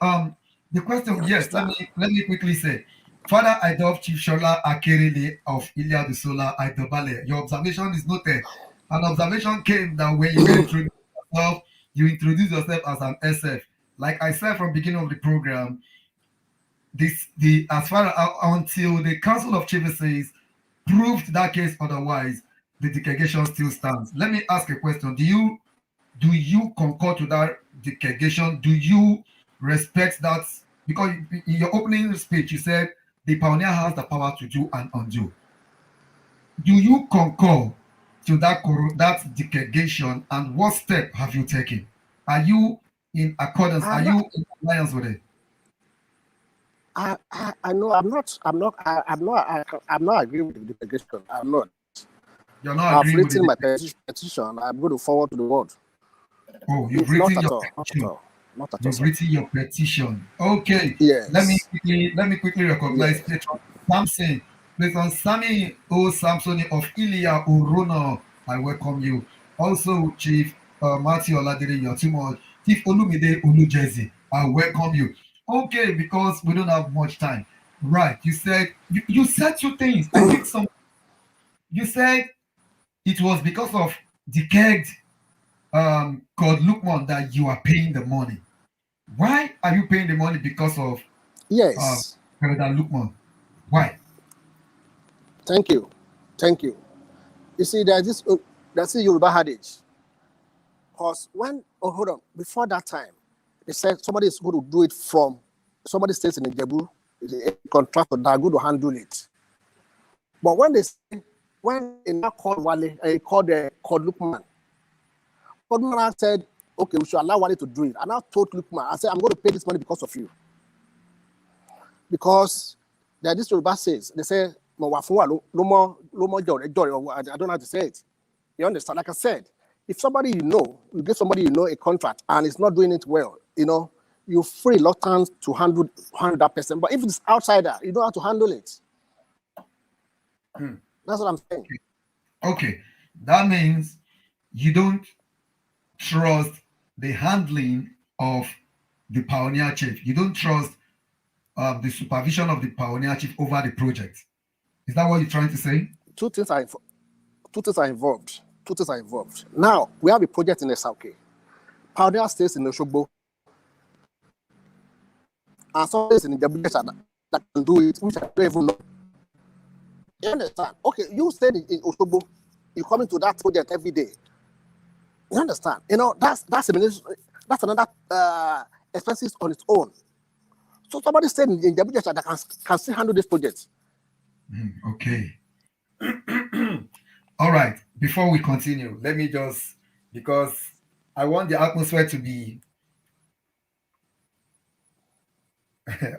the question, yes, let me quickly say, Father Idov Chief Shola Akerele of ILYA the Solar Idobale. Your observation is noted. An observation came that when you introduce yourself as an SF. Like I said from the beginning of the program, until the Council of Chiefs says proved that case otherwise, the delegation still stands. Let me ask a question. Do you concur to that delegation? Do you respect that? Because in your opening speech, you said the pioneer has the power to do and undo. Do you concur to that delegation, and what step have you taken? Are you in accordance? Are you in alliance with it? I know I'm not agreeing with the delegation. I'm not. You're not agreeing with I've written my petition. I'm going to forward to the world. Oh, you've written your petition. Not at all. You've written your petition. Okay. Yes. Let me quickly recognize Patron Samson. Patron Sammy O Samsoni of ILYA Orono. I welcome you. Also, Chief Matthew Oladiri Yotumo, Chief Olumide Olujezi. I welcome you. Okay, because we don't have much time. Right. You said you said two things. I think some. You said it was because of decayed called Lukman that you are paying the money. Why are you paying the money? Because of Lukman. Why? Thank you. You see, there's a Yoruba adage. Because before that time, they said somebody is going to do it from somebody stays in Ijebu, a contractor that are going to handle it. But when they now called Wale, called Lukman said, okay, we should allow Wale to do it. And I told Lukman, I said, I'm going to pay this money because of you. Because this Yoruba says, they say, I don't know how to say it. You understand? Like I said, if somebody you give somebody a contract and it's not doing it well, you're free reluctant to handle that person. But if it's outsider, you don't have to handle it. That's what I'm saying. Okay, that means you don't trust the handling of the pioneer chief. You don't trust the supervision of the pioneer chief over the project. Is that what you're trying to say? Two things are involved. Now we have a project in SAGA. Pioneer stays in Oshogbo, and somebody is in the that can do it, which I don't even know. You understand? Okay, you stay in Oshogbo, you come into that project every day. You understand? That's another expenses on its own. So somebody staying in the that can still handle this project. Okay. All right. Before we continue, let me just, because I want the atmosphere to be.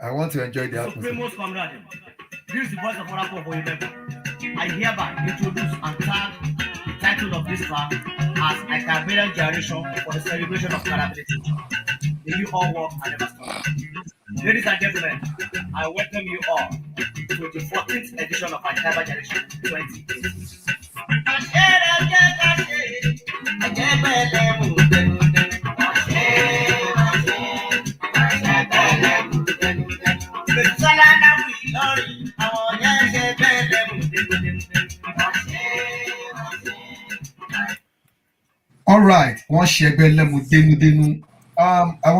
I want to enjoy the atmosphere. Supremos comrade, this is the voice of Oracle for I hereby introduce and tag the title of this class as a Caribbean Gyration for the celebration of capability. May you all work and never stop. Ladies and gentlemen, I welcome you all to the 14th edition of our Caribbean Gyration 2018. All right. I want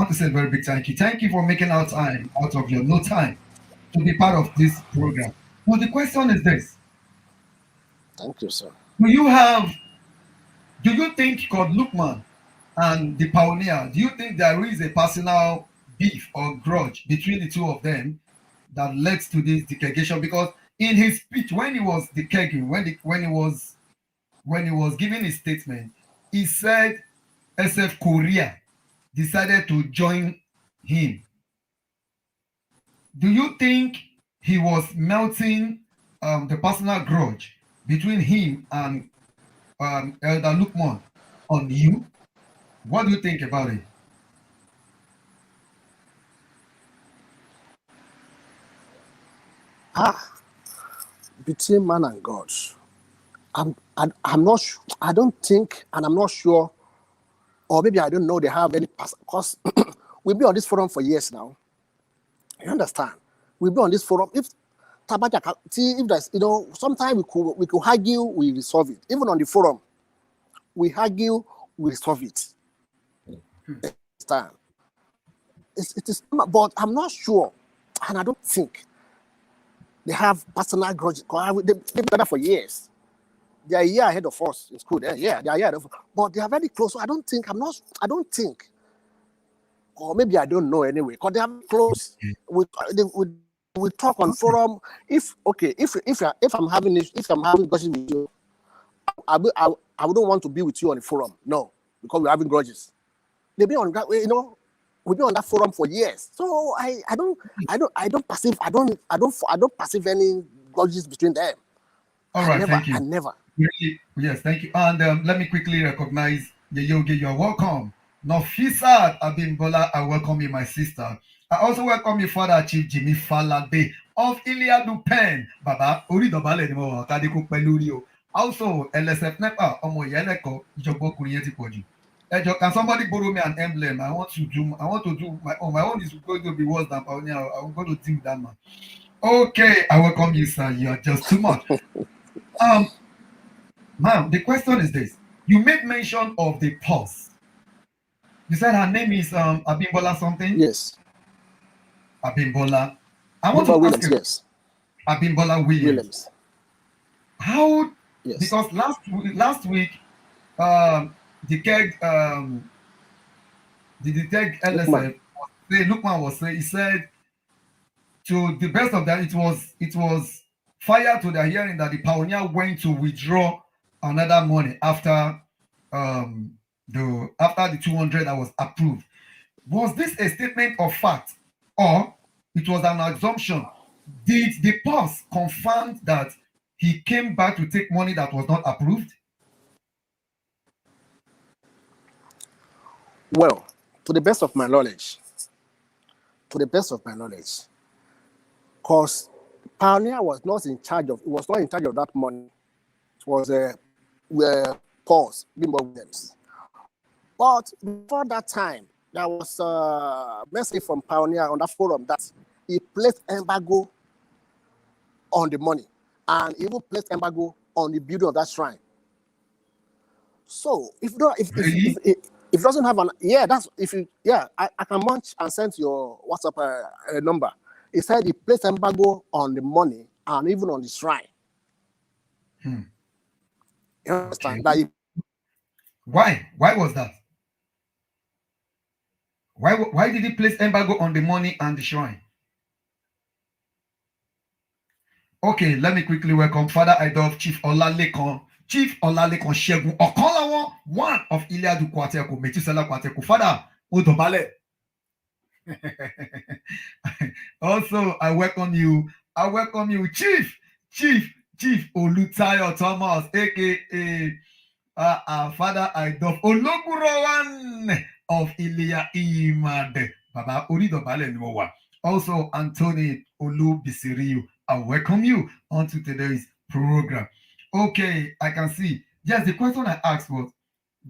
to say a very big thank you. Thank you for making out time out of your no time to be part of this program. Well, the question is this. Thank you, sir. Do you think called Lukman and the pioneer, do you think there is a personal beef or grudge between the two of them that led to this delegation? Because in his speech, when he was dekegging, when he was giving his statement, he said SF Korea decided to join him. Do you think he was melting the personal grudge between him and Elder Lukman on you? What do you think about it? Between man and God, I'm not sure. I don't think, and I'm not sure, or maybe I don't know they have any, because we've been on this forum for years now. You understand? We've been on this forum. If Tabaja, if there's, sometimes we could argue, we resolve it. Even on the forum, we argue, we resolve it. Understand? It is, but I'm not sure, and I don't think they have personal grudges. They've been together for years. They are a year ahead of us in school. Yeah, they are a year ahead of us. But they are very close. So I don't think, or maybe I don't know anyway, because they are close. We talk on forum. If I'm having grudges with you, I wouldn't want to be with you on the forum. No, because we're having grudges. They've been on that way, we've been on that forum for years. So I don't perceive any grudges between them. All right, thank you. I never. Yes, thank you. And let me quickly recognize Yogi. You're welcome. Nafisa Abimbola, I welcome you, my sister. I also welcome you, Father Chief Jimmy Falade of ILYA Dupen. Baba, Uri Dobale anymore. Kadiko Pelurio. Also, LSF Nepa, Omo Yeleko, Jobo Kurieti Poji. Can somebody borrow me an emblem? I want to do my own. My own is going to be worse than Pioneer. I'm going to think that, man. Okay, I welcome you, sir. You are just too much. Ma'am, the question is this. You made mention of the pulse. You said her name is Abimbola something? Yes. Abimbola. I want to ask you. Yes. Abimbola Williams. How? Yes. Because last week, the keg LSF, Lukman was saying, he said, to the best of that, it was fire to their hearing that the pioneer went to withdraw another money after the 200 that was approved. Was this a statement of fact, or it was an assumption Did the boss confirm that he came back to take money that was not approved? Well, to the best of my knowledge, because Pioneer was not in charge of that money. It was Paul's Bimbo Williams. But before that time, there was a message from Pioneer on that forum that he placed embargo on the money and even placed embargo on the building of that shrine. So if it doesn't have I can munch and send your WhatsApp number. He said he placed embargo on the money and even on the shrine. You understand? Okay. Why was that? Why did he place embargo on the money and the shrine? Okay, let me quickly welcome Father Idolf Chief Olalekan Shegun Okanlawo, one of ILYA du Kwateku, Metusela Kwateku. Father Udobale. Also, I welcome you, Chief Olutayo Thomas, aka Father Idolf Ologurawan of ILYA Imad. Baba Uridobale Nwowa. Also, Anthony Olubisiriu, I welcome you onto today's program. Okay, I can see. Yes, the question I asked was,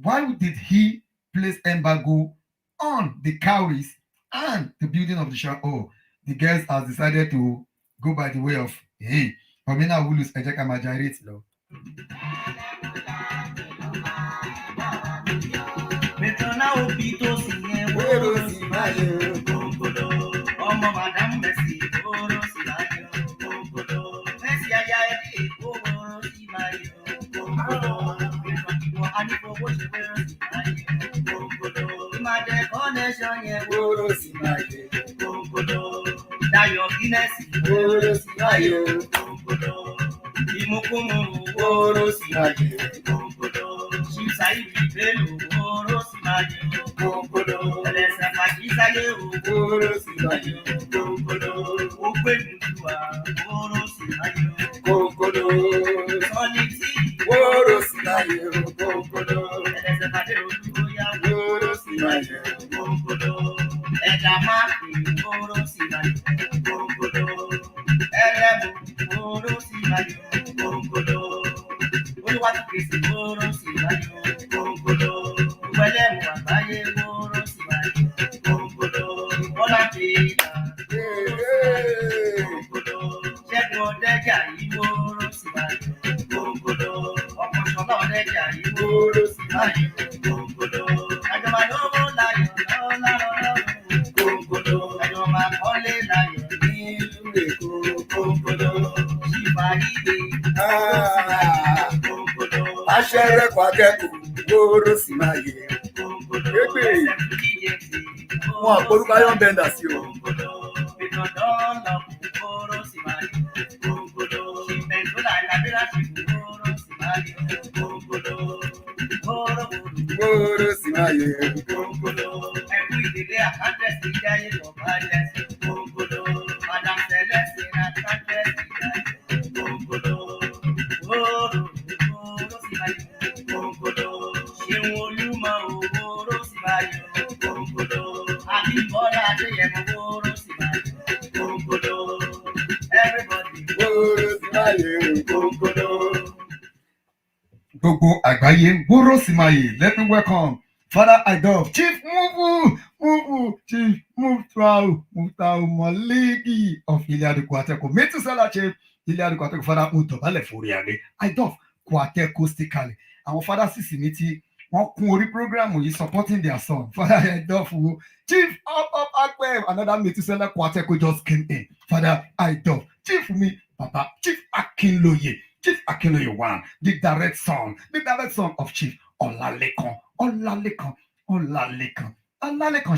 why did he place embargo on the cowries and the building of the shrine? Oh, the girls has decided to go by the way of, hey, Pamina will lose Ejeka Majairit law. Ọmọ madam Messi, oro si mayo, kónkóló. Messi aya ẹbí oro si mayo, kónkóló. Ìfọ̀kìmọ̀ anífowó ṣe wérò si mayo, kónkóló. Ìmàdé connection yẹn oro si mayo, kónkóló. Dayọ̀ Guinness oro si mayo, kónkóló. Ìmúkúmu oro si mayo, kónkóló. Ṣìṣàìbì Bello oro si mayo, kónkóló. Ẹlẹ́sẹ̀ fàṣíṣàyé oro si mayo, kónkóló. Ó gbé nùdùwà oro si mayo, kónkóló. Sọ́nìtì oro si mayo, kónkóló. Ẹlẹ́sẹ̀ fàdé olúbóyá oro si mayo, kónkóló. Ẹ̀dá máàkì oro si mayo, kónkóló. Ẹlẹ́mú oro si mayo, kónkóló. Olúwatukèsì oro si mayo, kónkóló. Ìwẹ̀lẹ́mú àgbáyé oro si mayo, kónkóló. Bọ́lá Péjà kónkóló. Ṣẹ́gun Ọdẹ́jà yìí oro si mayo, kónkóló. Ọ̀pọ̀ṣọ́lá Ọdẹ́jà yìí oro si mayo, kónkóló. Àjọmọ̀ lówó láyọ̀ lọ́lá kónkóló. Àjọmọ̀ kọ́lé láyọ̀ nílùú Èkó, kónkóló. Ṣìbàdìdè kónkóló. Aṣẹ́rẹ́ Kwateku oro si mayo, kónkóló. Wọn àpòrúkọ ayọ̀ ń bẹ́ńdà sí o. Oro si mayo, kónkóló. Ẹkú ìdílé àkántẹ́sì jáyé lọ bá jẹ́ sí, kónkóló. Madam Celeste àkántẹ́sì jáyé, kónkóló. Oro si mayo, kónkóló. Ṣeun Olúmọ oro si mayo, kónkóló. Abímbọ́lá Adéyẹmọ oro si mayo, kónkóló. Everybody oro si mayo, kónkóló. Gbogbo àgbáyé gbóró sí máa yè. Let me welcome Father Idolf Chief Chief Muftau Maliki of ILYA du Kwateku. Metusela Chief ILYA du Kwateku. Father Udobale Foriade Idolf Kwateku Stikale. Àwọn father sísì mi tí wọ́n kún orí programu yìí supporting their son. Father Idolf wo Chief up Akpem. Another Metusela Kwateku just came in. Father Idolf Chief mi Papa Chief Akinloye. Chief Akinloye one, the direct son of Chief Olalekan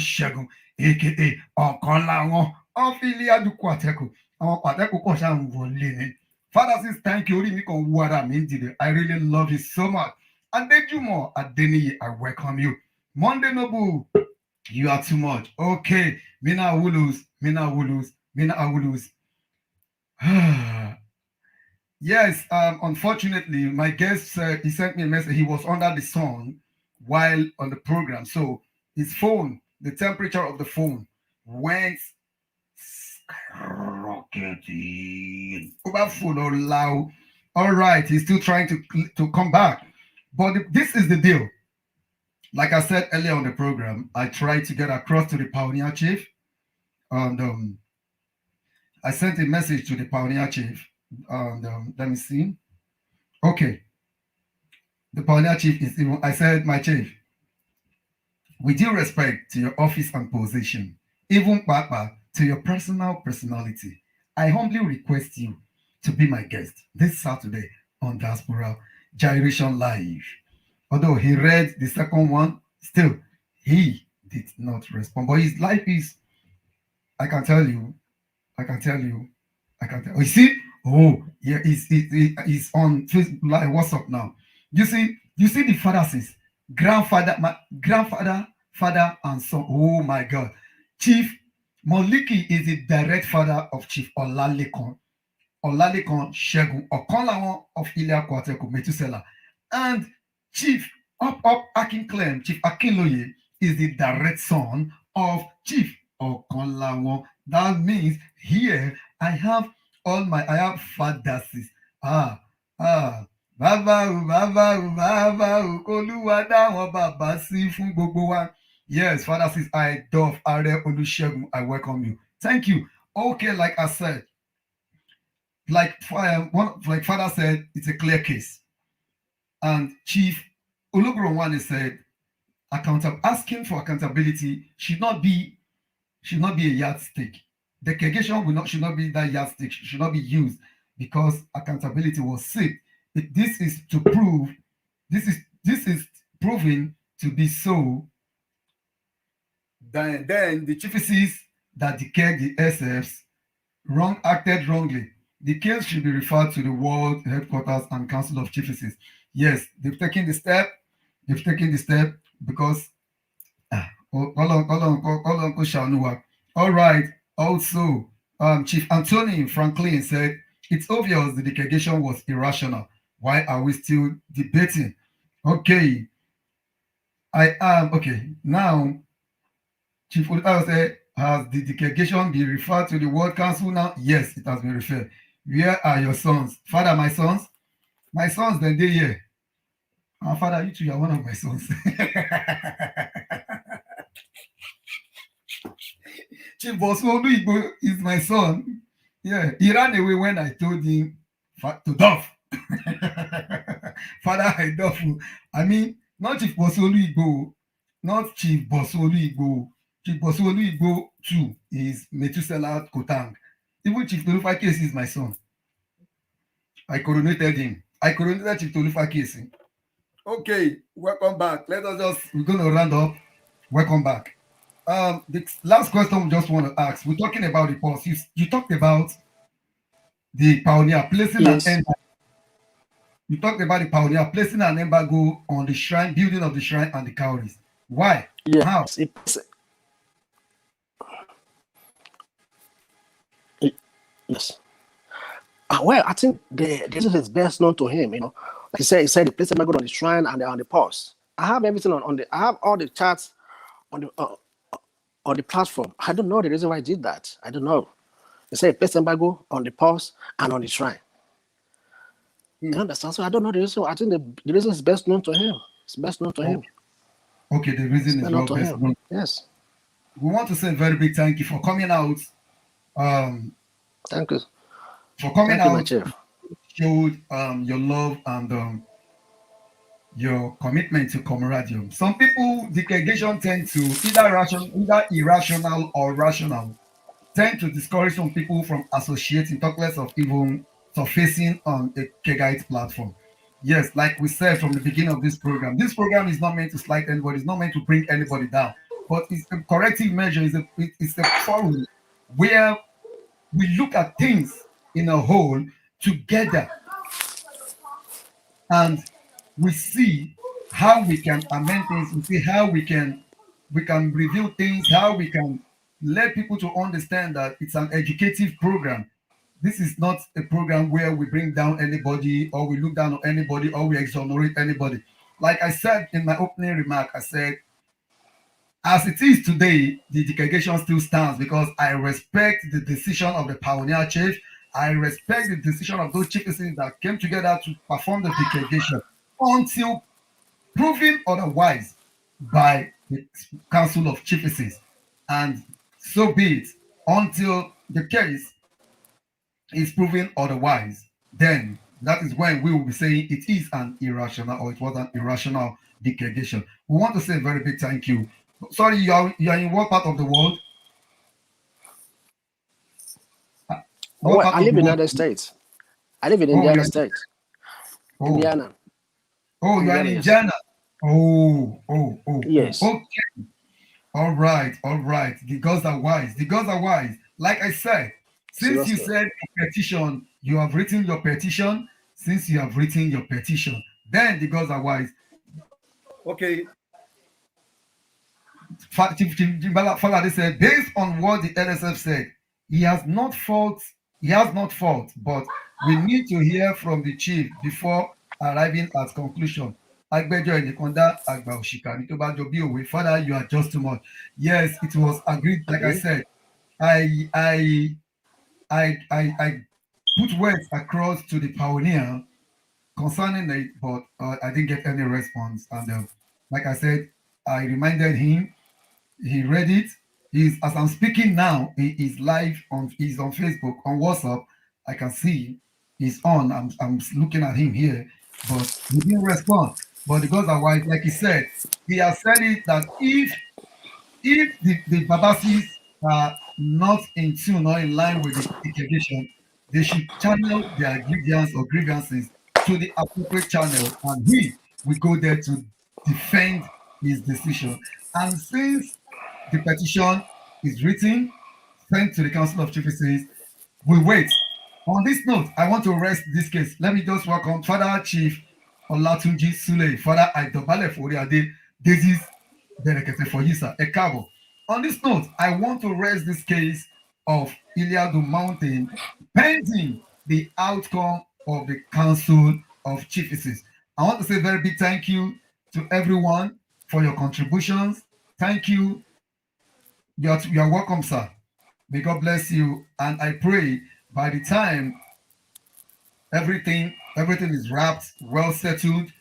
Shegun, aka Okanlawo of ILYA du Kwateku. Àwọn Kwateku kan ṣáà ń wọlé ni. Father says, thank you. Orí mi kan wú ara mi dìde. I really love you so much. Adejumo Adeniyi, I welcome you. Monday Noble, you are too much. Okay, Mina Awulus. Yes, unfortunately, my guest said he sent me a message. He was under the sun while on the program. So his phone, the temperature of the phone went skyrocketing. Over phone or loud. All right, he's still trying to come back. But this is the deal. Like I said earlier on the program, I tried to get across to the pioneer chief. And I sent a message to the pioneer chief. And let me see. Okay. The pioneer chief is even, I said, my chief, with due respect to your office and position, even Papa, to your personal personality, I humbly request you to be my guest this Saturday on Diaspora Gyration Live. Although he read the second one, still, he did not respond. But his life is, I can tell you, I can tell you, I can tell you. See? Oh, yeah, he's on Facebook Live. What's up now? You see the fathers, grandfather, father, and son. Oh my God. Chief Moliki is the direct father of Chief Olalekan Shegun Okonlawon of ILYA Kwateku Metusela. And Chief Up Akinklem, Chief Akinloye, is the direct son of Chief Okonlawon. That means here I have fathers. Bàbá Olúwa dáwọn bàbá sí fún gbogbo wa. Yes, Father says, I Dove Are Olusegun, I welcome you. Thank you. Okay, like I said, like Father said, it's a clear case. And Chief Olugrowani said, asking for accountability should not be a yardstick. Dekkegation should not be that yardstick, should not be used because accountability was sick. This is proven to be so. Then the chiefesses that declared the SFs acted wrongly. The case should be referred to the World Headquarters and Council of Chiefesses. Yes, they've taken the step because all right. Also, Chief Anthony Franklin said it's obvious the dekkegation was irrational. Why are we still debating? Okay. Okay. Now, Chief Ulta said, has the dekkegation been referred to the World Council now? Yes, it has been referred. Where are your sons? Father, my sons? My sons, then they here. Father, you two, you are one of my sons. Chief Boswolu Igbo is my son. Yeah, he ran away when I told him to Duff. Father, I Duff. I mean, not Chief Boswolu Igbo, not Chief Boswolu Igbo. Chief Boswolu Igbo 2 is Metusela Kotang. Even Chief Tolufa Kesi is my son. I coronated him. I coronated Chief Tolufa Kesi. Okay, welcome back. We're going to round up. Welcome back. The last question we just want to ask. We're talking about the pulse. You talked about the pioneer placing an embargo. You talked about the pioneer placing an embargo on the shrine, building of the shrine and the cowries. Why? Yes. How? Yes. Well, I think this is best known to him. Like he said, the place embargo on the shrine and on the pulse. I have everything I have all the charts on the platform. I don't know the reason why I did that. I don't know. They say place embargo on the pulse and on the shrine. You understand? So I don't know the reason. I think the reason is best known to him. It's best known to him. Okay, the reason is well best known. Yes. We want to say a very big thank you for coming out. Thank you. For coming out, my chief. Showed your love and your commitment to camaraderie. Some people, dekkegation tend to either irrational or rational, tend to discourage some people from associating, talk less of even surfacing on a Kegite platform. Yes, like we said from the beginning of this program is not meant to slight anybody, it's not meant to bring anybody down, but it's a corrective measure, it's a forum where we look at things in a whole together and we see how we can amend things, we see how we can review things, how we can let people to understand that it's an educative program. this is not a program where we bring down anybody or we look down on anybody or we exonerate anybody. Like I said in my opening remark, I said, as it is today, the delegation still stands because I respect the decision of the pioneer chief. I respect the decision of those chiefs that came together to perform the delegation until proven otherwise by the Council of Chiefs. And so be it. Until the case is proven otherwise, then that is when we will be saying it is an irrational or it was an irrational delegation. We want to say a very big thank you. Sorry, you are in what part of the world? I live in the United States. I live in Indiana State. Indiana. Oh, you are in Indiana. Oh. Yes. Okay. All right. The gods are wise. Like I said, since you said petition, you have written your petition. Since you have written your petition, then the gods are wise. Okay. Falade said, based on what the NSF said, he has not fought, but we need to hear from the chief before arriving at conclusion. Father, you are just too much. Yes, it was agreed. Like I said, I put words across to the pioneer concerning it, but I didn't get any response. And like I said, I reminded him. He read it. As I'm speaking now, he is live he's on Facebook, on WhatsApp. I can see he's on. I'm looking at him here, but he didn't respond. But the gods are wise, like he said. He has said it that if the Babasis are not in tune or in line with the delegation, they should channel their grievances to the appropriate channel, and he will go there to defend his decision. And since the petition is written, sent to the Council of Chiefs, we wait. On this note, I want to rest this case. Let me just welcome Father Chief Olatunji Sule, Father Aidobale Foriade, Daisy's Derekete for you, sir. Ekabo. On this note, I want to rest this case of ILYA Mountain pending the outcome of the Council of Chiefs. I want to say a very big thank you to everyone for your contributions. Thank you. You are welcome, sir. May God bless you. And I pray by the time everything is wrapped, well settled,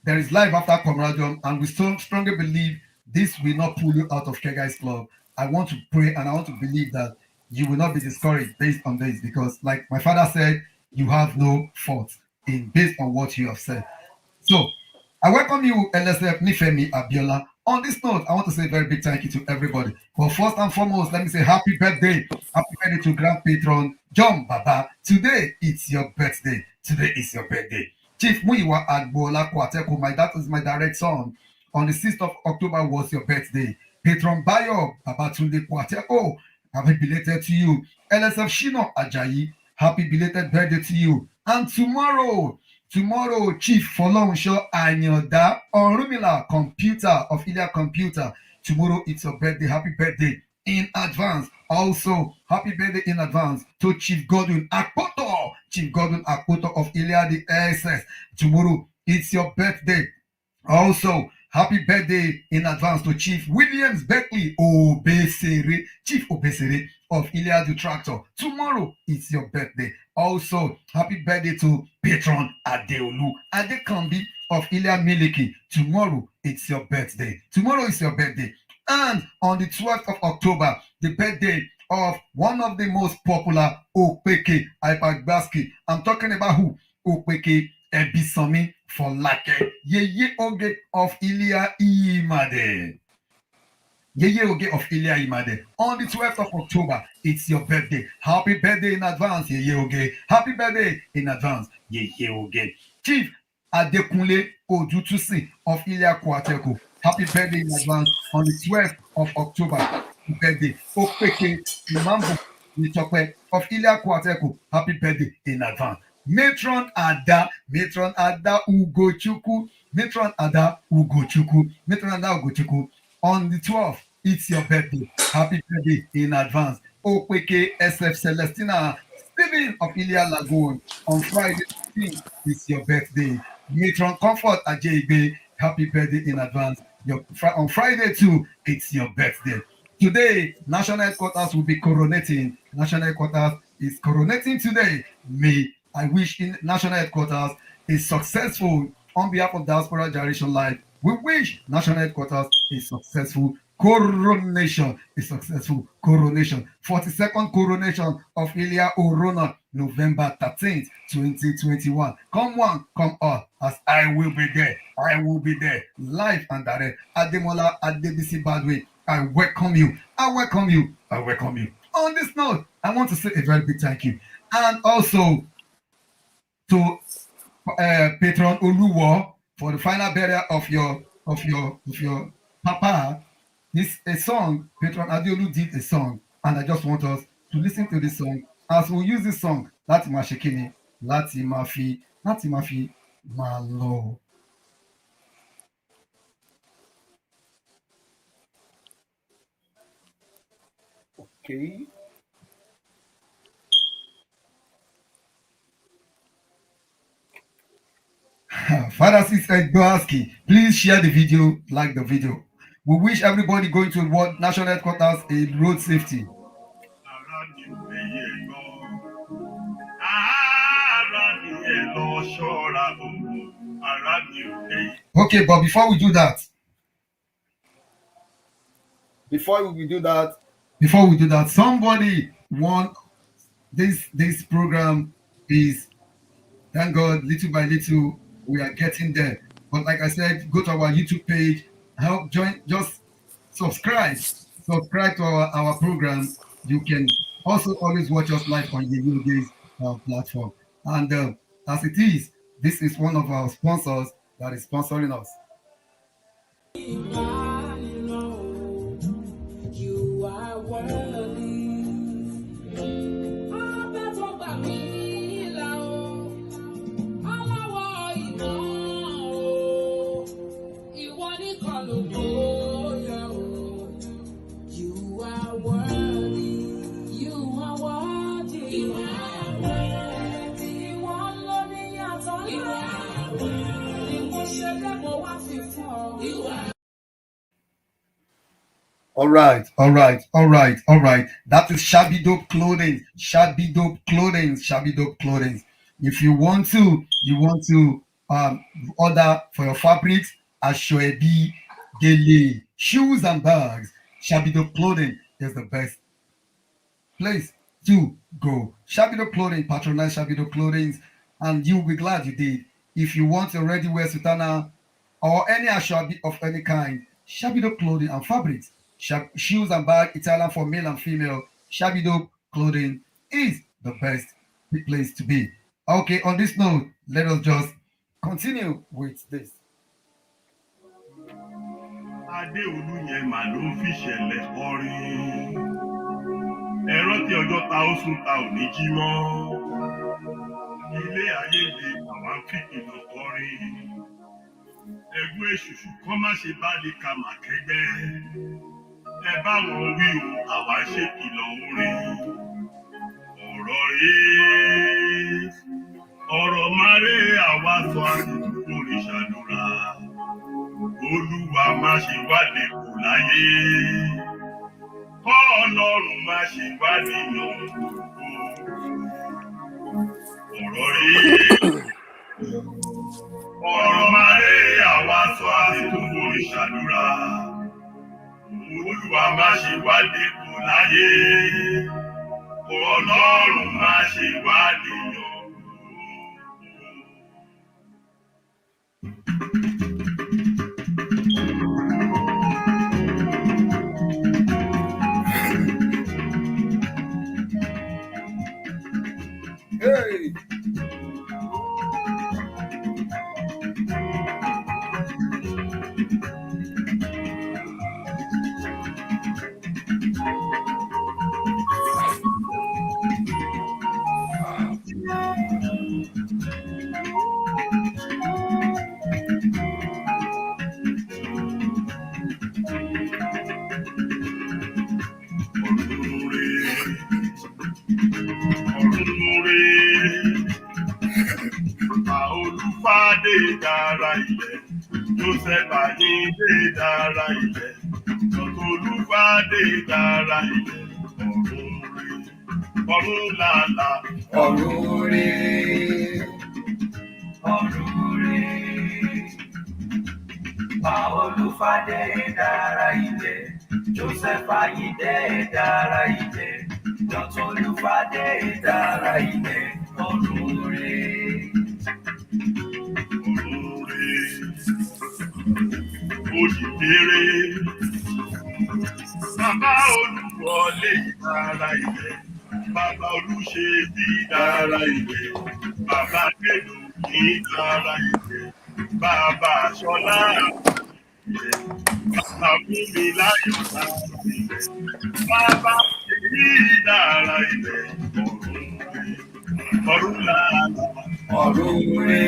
there is life after Comradium, and we strongly believe this will not pull you out of Kegai's Club. I want to pray and I want to believe that you will not be discouraged based on this, because like my father said, you have no fault based on what you have said. So I welcome you, LSF Nifemi Abiola. On this note, I want to say a very big thank you to everybody. But first and foremost, let me say happy birthday to Grand Patron John Baba. Today it's your birthday. Chief Muyiwa Agbola Kwateko, that is my direct son. On the 6th of October was your birthday. Patron Bayo Babatunde Kwateko, happy belated to you. LSF Shino Ajayi, happy belated birthday to you. And tomorrow, Chief Folonsho Anyoda Orumila Computer of ILYA Computer. Tomorrow it's your birthday. Happy birthday in advance. Also, happy birthday in advance to Chief Godwin Akpoto of ILYA the SS. Tomorrow it's your birthday. Also, happy birthday in advance to Chief Williams Beckley Obesere, Chief Obesere of ILYA the Tractor. Tomorrow it's your birthday. Also, happy birthday to Patron Adeolu Adekambi of ILYA Miliki. Tomorrow it's your birthday. And on the 12th of October, the birthday of one of the most popular Opeke Ipagbaski. I'm talking about who? Opeke Ebisomi for Lake. Yeye Oge of ILYA Imade. On the 12th of October, it's your birthday. Happy birthday in advance, Yeye Oge. Happy birthday in advance, Yeye Oge. Chief Adekunle Odutusi of ILYA Kwateko. Happy birthday in advance on the 12th of October. Happy birthday. Opeke Imambo Nitokwe of ILYA Kwateko. Happy birthday in advance. Matron Ada Ugochukwu. On the 12th, it's your birthday. Happy birthday in advance. Opeke SF Celestina Stephen of ILYA Lagoon, on Friday 15th is your birthday. Matron Comfort Ajaybe, happy birthday in advance. On Friday too, it's your birthday. Today, National Headquarters will be coronating. National Headquarters is coronating today. May I wish in National Headquarters is successful on behalf of Diaspora Gyration Live. We wish National Headquarters a successful coronation, 42nd coronation of ILYA Orona, November 13th, 2021. Come one, come all, as I will be there. I will be there, live and direct. Ademola Adebisi Badwe, I welcome you. I welcome you. I welcome you. On this note, I want to say a very big thank you, and also to Patron Oluwo for the final burial of your papa. This a song. Patron Adeolu did a song, and I just want us to listen to this song as we use this song. Láti máa ṣe kíni, láti máa fi máa lọ. Okay. Father Sister Gbaski, please share the video, like the video. We wish everybody going to World National Headquarters a road safety. Okay, but before we do that, somebody want this program is, thank God, little by little we are getting there. But like I said, go to our YouTube page, help join, just subscribe to our program. You can also always watch us live on the Days platform. And as it is, this is one of our sponsors that is sponsoring us. You are worthy. All right. That is Shabby Dope Clothing. If you want to order for your fabrics, Ashoebi, Gele, shoes and bags, Shabby Dope Clothing is the best place to go. Shabby Dope Clothing, patronize Shabby Dope Clothing, and you'll be glad you did. If you want a ready wear sutana or any ashobi of any kind, Shabby Dope Clothing and fabrics, shoes and bag, Italian for male and female, Shabby Dope Clothing is the best place to be. Okay, on this note, let us just continue with this. Adéolú yẹn mà ló fi ṣẹlẹ̀ kọrin. Ẹ̀rọ tí ọjọ́ ta ó sùn ta ò ní jí mọ́. Ilé ayé le àwa ń fìkìlọ̀ kọrin. Ẹ̀gún èṣùṣù kọ́ má ṣe bá lè ka màkẹ́gbẹ́. Ẹ bá wọn wí o, àwa ń ṣèkìlọ̀ orin. Ọ̀rọ̀ rèé, ọ̀rọ̀ máa rè àwa sọ àdúgbò lè ṣàdúrà. Olúwa má ṣe wádìí kù láyé. Ọlọ́run má ṣe wádìí lọ. Ọ̀rọ̀ rèé, ọ̀rọ̀ máa rè àwa sọ àdúgbò lè ṣàdúrà. Olúwa má ṣe wádìí kù láyé. Ọlọ́run má ṣe wádìí lọ. Hey. Olúfadé dára ilẹ̀. Joseph Ayinde dára ilẹ̀. Dr. Olúfadé dára ilẹ̀. Ọ̀run làlà. ọ̀run rè. Pa Olúfadé dára ilẹ̀. Joseph Ayinde dára ilẹ̀. Dr. Olúfadé dára ilẹ̀. Ọ̀run rè. Òṣìṣẹ́rẹ́ bàbá Olúwọlé dára ilẹ̀. Bàbá Olúṣèbí dára ilẹ̀. Bàbá Adédọ̀kì dára ilẹ̀. Bàbá Ṣọlá ilẹ̀. Bàbá Fúnmiláyọ̀ dára ilẹ̀. Bàbá Èyí dára ilẹ̀. Ọ̀run làlà. Ọ̀run rè.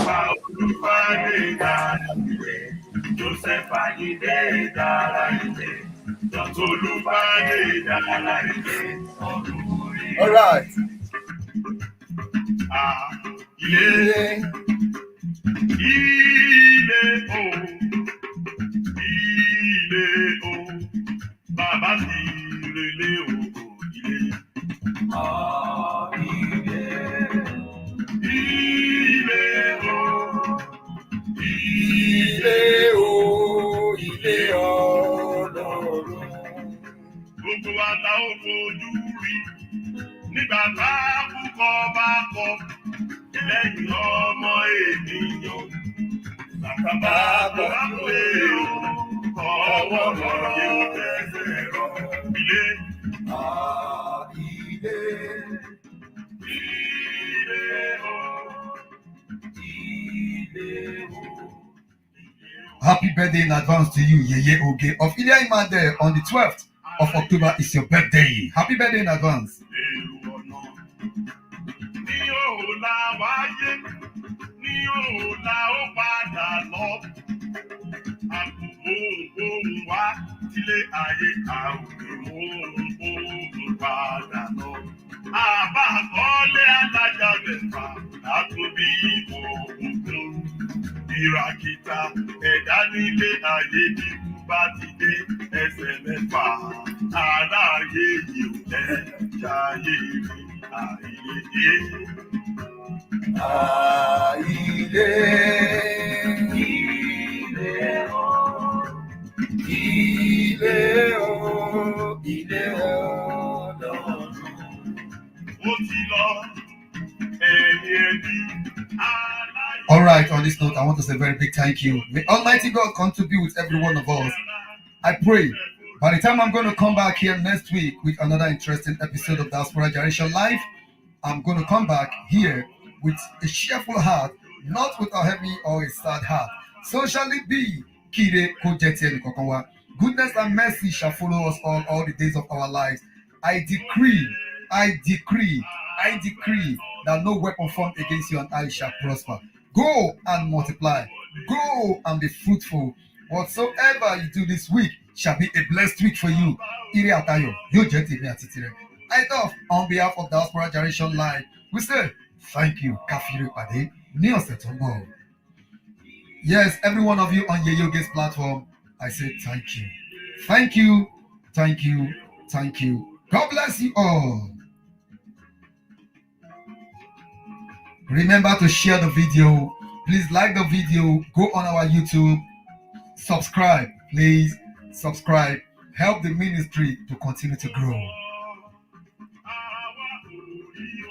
Pa Olúfadé dára ilẹ̀. Joseph Ayinde dára ilẹ̀. Dr. Olúfadé dára ilẹ̀. Ọ̀run rè. All right. Ilé o, bàbá ti relé oko ilé. Ilé Ọlọ́run. Gbogbo wa la ó fojú rí nígbà bá kúkọ bá kọ lẹ́yìn ọmọ ènìyàn. Bàbá bá pé ọwọ́ lọ́rọ̀ yóò tẹ̀sẹ̀ rọ ilé. Happy birthday in advance to you, Yeye Oge of ILYA on the 12th of October is your birthday. Happy birthday in advance. Ní òòlà wáyé, ní òòlà ó padà lọ. Àkùkọ òun wá sílé ayé àwòrán òun padà lọ. Àbá àkọọ́lé alájà mẹ́fà látòbí òkun. Ìràkìtà ẹ̀dá nílé ayé bí kú bá ti dé ẹsẹ̀ mẹ́fà. Aráyé yìí ò lẹ́ ṣayé rí àìyé. Ilé Ọlọ́run. Ó ti lọ ẹni. All right, on this note, I want to say a very big thank you. May Almighty God come to be with every one of us. I pray by the time I'm going to come back here next week with another interesting episode of Diaspora Gyration Live, I'm going to come back here with a cheerful heart, not with a heavy or a sad heart. So shall it be. Kire Kojeti Kokowa. Goodness and mercy shall follow us all the days of our lives. I decree that no weapon formed against you and I shall prosper. Go and multiply. Go and be fruitful. Whatsoever you do this week shall be a blessed week for you. Ire Atayo, I thought on behalf of Diaspora Gyration Live, we say thank you. Kafiri Pade, Neo Setombo. Yes, every one of you on Yeyoge's platform, I say thank you. Thank you. Thank you. Thank you. God bless you all. Remember to share the video. Please like the video. Go on our YouTube. Subscribe. Please subscribe. Help the ministry to continue to grow.